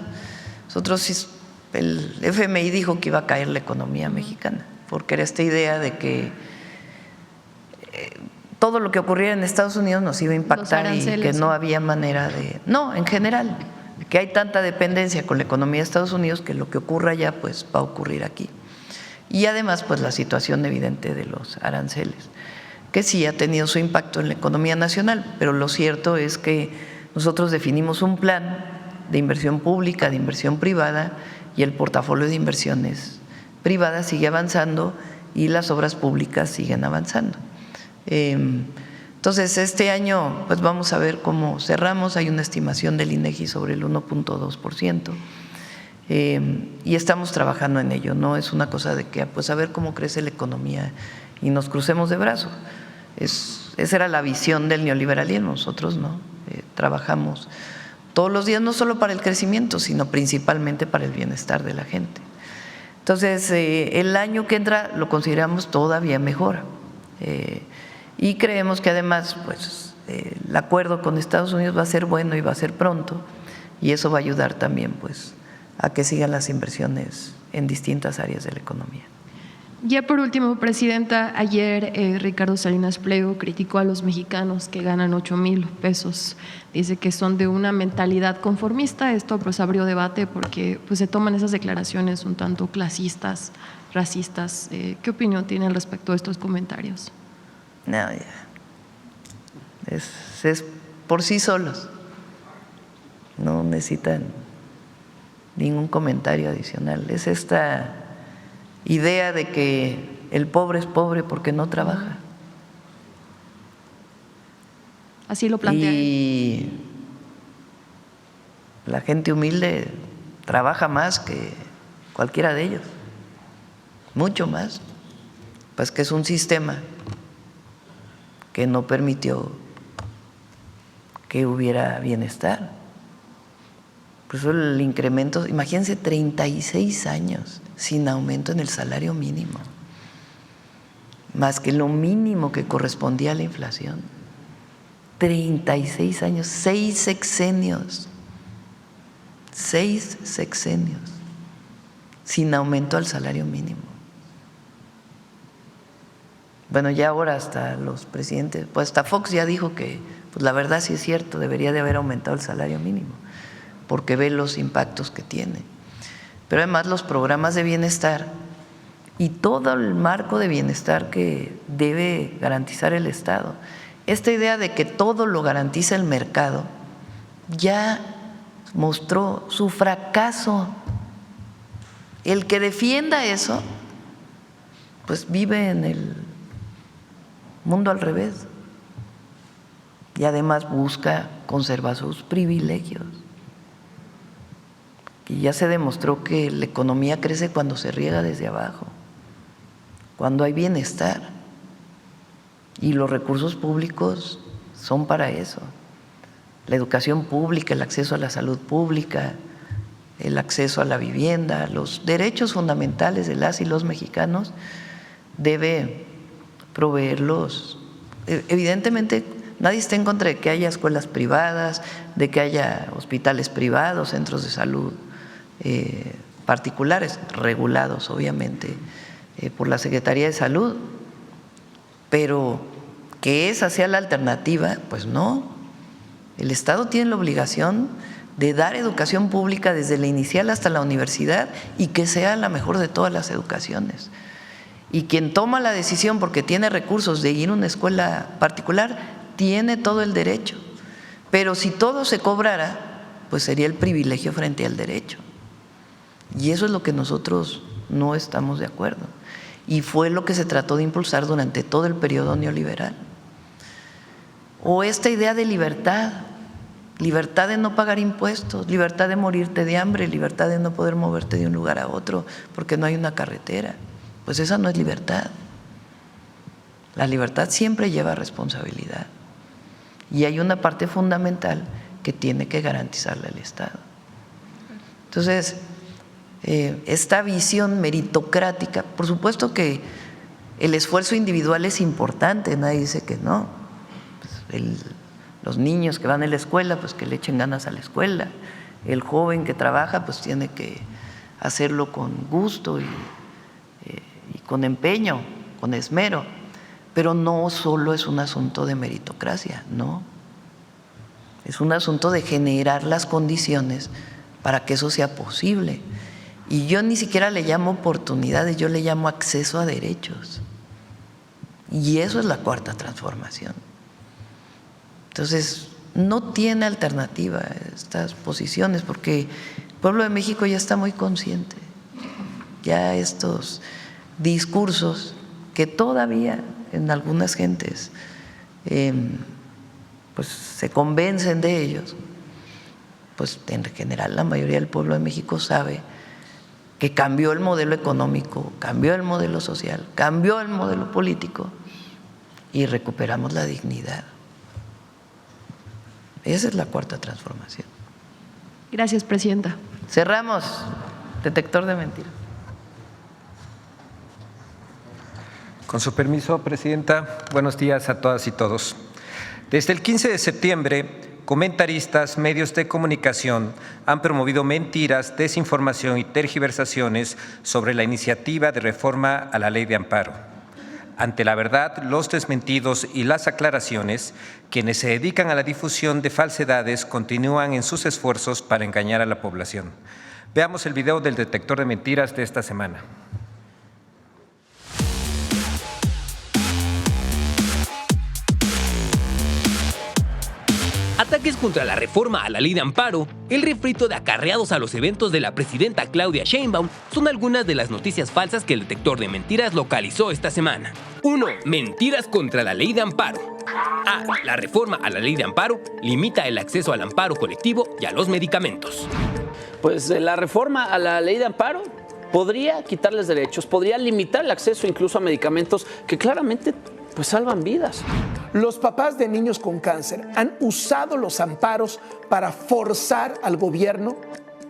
Nosotros, el FMI dijo que iba a caer la economía mexicana, porque era esta idea de que todo lo que ocurriera en Estados Unidos nos iba a impactar y que no había manera de… No, en general, que hay tanta dependencia con la economía de Estados Unidos que lo que ocurra allá pues va a ocurrir aquí. Y además pues la situación evidente de los aranceles, que sí ha tenido su impacto en la economía nacional, pero lo cierto es que nosotros definimos un plan de inversión pública, de inversión privada, y el portafolio de inversiones privadas sigue avanzando y las obras públicas siguen avanzando. Entonces, este año pues vamos a ver cómo cerramos. Hay una estimación del INEGI sobre el 1.2%, y estamos trabajando en ello. No es una cosa de que pues a ver cómo crece la economía y nos crucemos de brazos. Esa era la visión del neoliberalismo. Nosotros no trabajamos todos los días, no solo para el crecimiento, sino principalmente para el bienestar de la gente. Entonces, el año que entra lo consideramos todavía mejor. Y creemos que además pues, el acuerdo con Estados Unidos va a ser bueno y va a ser pronto, y eso va a ayudar también pues, a que sigan las inversiones en distintas áreas de la economía. Ya por último, Presidenta, ayer Ricardo Salinas Pliego criticó a los mexicanos que ganan 8,000 pesos. Dice que son de una mentalidad conformista. Esto pues abrió debate porque pues, se toman esas declaraciones un tanto clasistas, racistas. ¿Qué opinión tiene al respecto de estos comentarios? No, ya. Es por sí solos. No necesitan ningún comentario adicional. Es esta idea de que el pobre es pobre porque no trabaja. Así lo plantea. Y la gente humilde trabaja más que cualquiera de ellos, mucho más, pues que es un sistema que no permitió que hubiera bienestar. Por eso el incremento, imagínense, 36 años sin aumento en el salario mínimo, más que lo mínimo que correspondía a la inflación. 36 años, 6 sexenios sin aumento al salario mínimo. Bueno, ya ahora hasta los presidentes, pues hasta Fox ya dijo que pues la verdad sí es cierto, debería de haber aumentado el salario mínimo, porque ve los impactos que tiene. Pero además los programas de bienestar y todo el marco de bienestar que debe garantizar el Estado. Esta idea de que todo lo garantiza el mercado ya mostró su fracaso. El que defienda eso, pues vive en el mundo al revés y además busca conservar sus privilegios. Y ya se demostró que la economía crece cuando se riega desde abajo, cuando hay bienestar. Y los recursos públicos son para eso. La educación pública, el acceso a la salud pública, el acceso a la vivienda, los derechos fundamentales de las y los mexicanos debe proveerlos. Evidentemente, nadie está en contra de que haya escuelas privadas, de que haya hospitales privados, centros de salud particulares, regulados obviamente por la Secretaría de Salud, pero que esa sea la alternativa, pues no. El Estado tiene la obligación de dar educación pública desde la inicial hasta la universidad y que sea la mejor de todas las educaciones. Y quien toma la decisión porque tiene recursos de ir a una escuela particular, tiene todo el derecho. Pero si todo se cobrara, pues sería el privilegio frente al derecho. Y eso es lo que nosotros no estamos de acuerdo. Y fue lo que se trató de impulsar durante todo el periodo neoliberal. O esta idea de libertad, libertad de no pagar impuestos, libertad de morirte de hambre, libertad de no poder moverte de un lugar a otro porque no hay una carretera. Pues esa no es libertad. La libertad siempre lleva responsabilidad. Y hay una parte fundamental que tiene que garantizarle el Estado. Entonces, esta visión meritocrática, por supuesto que el esfuerzo individual es importante, nadie dice que no. Pues los niños que van a la escuela, pues que le echen ganas a la escuela. El joven que trabaja, pues tiene que hacerlo con gusto y con empeño, con esmero. Pero no solo es un asunto de meritocracia, no. Es un asunto de generar las condiciones para que eso sea posible. Y yo ni siquiera le llamo oportunidades, yo le llamo acceso a derechos. Y eso es la cuarta transformación. Entonces, no tiene alternativa estas posiciones porque el pueblo de México ya está muy consciente. Ya estos discursos que todavía en algunas gentes pues se convencen de ellos, pues en general la mayoría del pueblo de México sabe que cambió el modelo económico, cambió el modelo social, cambió el modelo político y recuperamos la dignidad. Esa es la cuarta transformación. Gracias, Presidenta. Cerramos. Detector de mentiras. Con su permiso, Presidenta, buenos días a todas y todos. Desde el 15 de septiembre, comentaristas, medios de comunicación han promovido mentiras, desinformación y tergiversaciones sobre la iniciativa de reforma a la Ley de Amparo. Ante la verdad, los desmentidos y las aclaraciones, quienes se dedican a la difusión de falsedades continúan en sus esfuerzos para engañar a la población. Veamos el video del detector de mentiras de esta semana. Ataques contra la reforma a la Ley de Amparo, el refrito de acarreados a los eventos de la presidenta Claudia Sheinbaum son algunas de las noticias falsas que el detector de mentiras localizó esta semana. 1. Mentiras contra la Ley de Amparo. A. La reforma a la Ley de Amparo limita el acceso al amparo colectivo y a los medicamentos. Pues la reforma a la Ley de Amparo podría quitarles derechos, podría limitar el acceso incluso a medicamentos que claramente pues salvan vidas. Los papás de niños con cáncer han usado los amparos para forzar al gobierno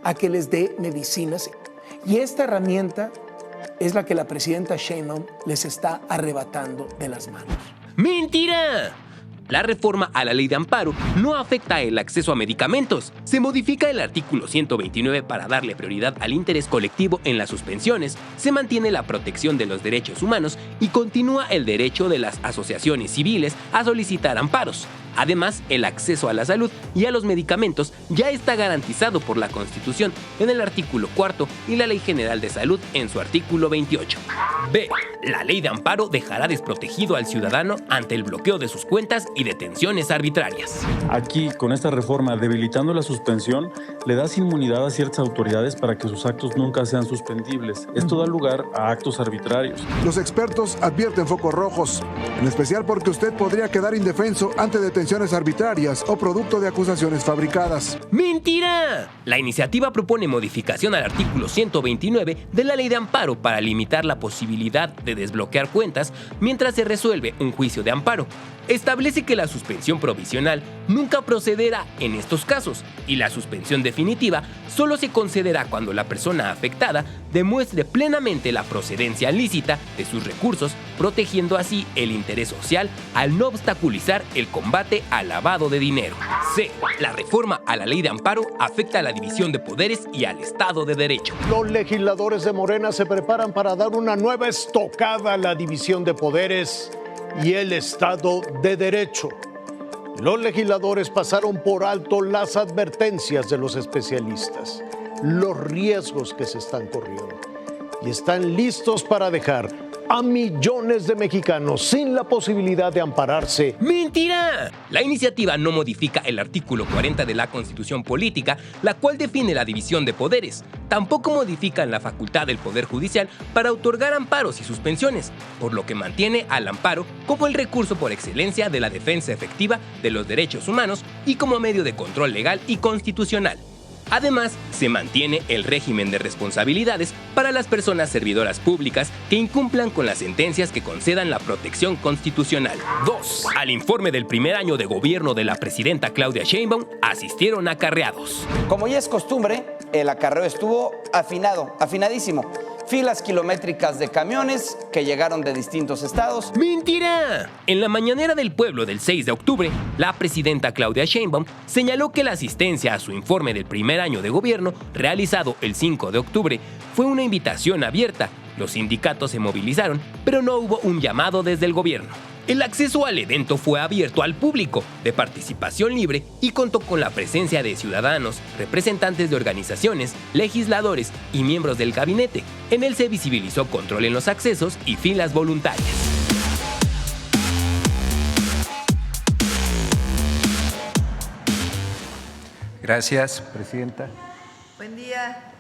a que les dé medicinas. Y esta herramienta es la que la presidenta Sheinbaum les está arrebatando de las manos. ¡Mentira! La reforma a la Ley de Amparo no afecta el acceso a medicamentos. Se modifica el artículo 129 para darle prioridad al interés colectivo en las suspensiones, se mantiene la protección de los derechos humanos y continúa el derecho de las asociaciones civiles a solicitar amparos. Además, el acceso a la salud y a los medicamentos ya está garantizado por la Constitución en el artículo 4 y la Ley General de Salud en su artículo 28. B. La ley de amparo dejará desprotegido al ciudadano ante el bloqueo de sus cuentas y detenciones arbitrarias. Aquí, con esta reforma, debilitando la suspensión, le das inmunidad a ciertas autoridades para que sus actos nunca sean suspendibles. Esto da lugar a actos arbitrarios. Los expertos advierten focos rojos, en especial porque usted podría quedar indefenso ante detenciones arbitrarias o producto de acusaciones fabricadas. ¡Mentira! La iniciativa propone modificación al artículo 129 de la Ley de Amparo para limitar la posibilidad de desbloquear cuentas mientras se resuelve un juicio de amparo. Establece que la suspensión provisional nunca procederá en estos casos y la suspensión definitiva solo se concederá cuando la persona afectada demuestre plenamente la procedencia lícita de sus recursos, protegiendo así el interés social al no obstaculizar el combate al lavado de dinero. C. La reforma a la ley de amparo afecta a la división de poderes y al Estado de Derecho. Los legisladores de Morena se preparan para dar una nueva estocada a la división de poderes y el Estado de Derecho. Los legisladores pasaron por alto las advertencias de los especialistas, los riesgos que se están corriendo y están listos para dejar a millones de mexicanos sin la posibilidad de ampararse. ¡Mentira! La iniciativa no modifica el artículo 40 de la Constitución Política, la cual define la división de poderes. Tampoco modifican la facultad del Poder Judicial para otorgar amparos y suspensiones, por lo que mantiene al amparo como el recurso por excelencia de la defensa efectiva de los derechos humanos y como medio de control legal y constitucional. Además, se mantiene el régimen de responsabilidades para las personas servidoras públicas que incumplan con las sentencias que concedan la protección constitucional. 2. Al informe del primer año de gobierno de la presidenta Claudia Sheinbaum asistieron acarreados. Como ya es costumbre, el acarreo estuvo afinadísimo. Filas kilométricas de camiones que llegaron de distintos estados. ¡Mentira! En la mañanera del pueblo del 6 de octubre, la presidenta Claudia Sheinbaum señaló que la asistencia a su informe del primer año de gobierno, realizado el 5 de octubre, fue una invitación abierta. Los sindicatos se movilizaron, pero no hubo un llamado desde el gobierno. El acceso al evento fue abierto al público, de participación libre y contó con la presencia de ciudadanos, representantes de organizaciones, legisladores y miembros del gabinete. En él se visibilizó control en los accesos y filas voluntarias. Gracias, presidenta. Buen día.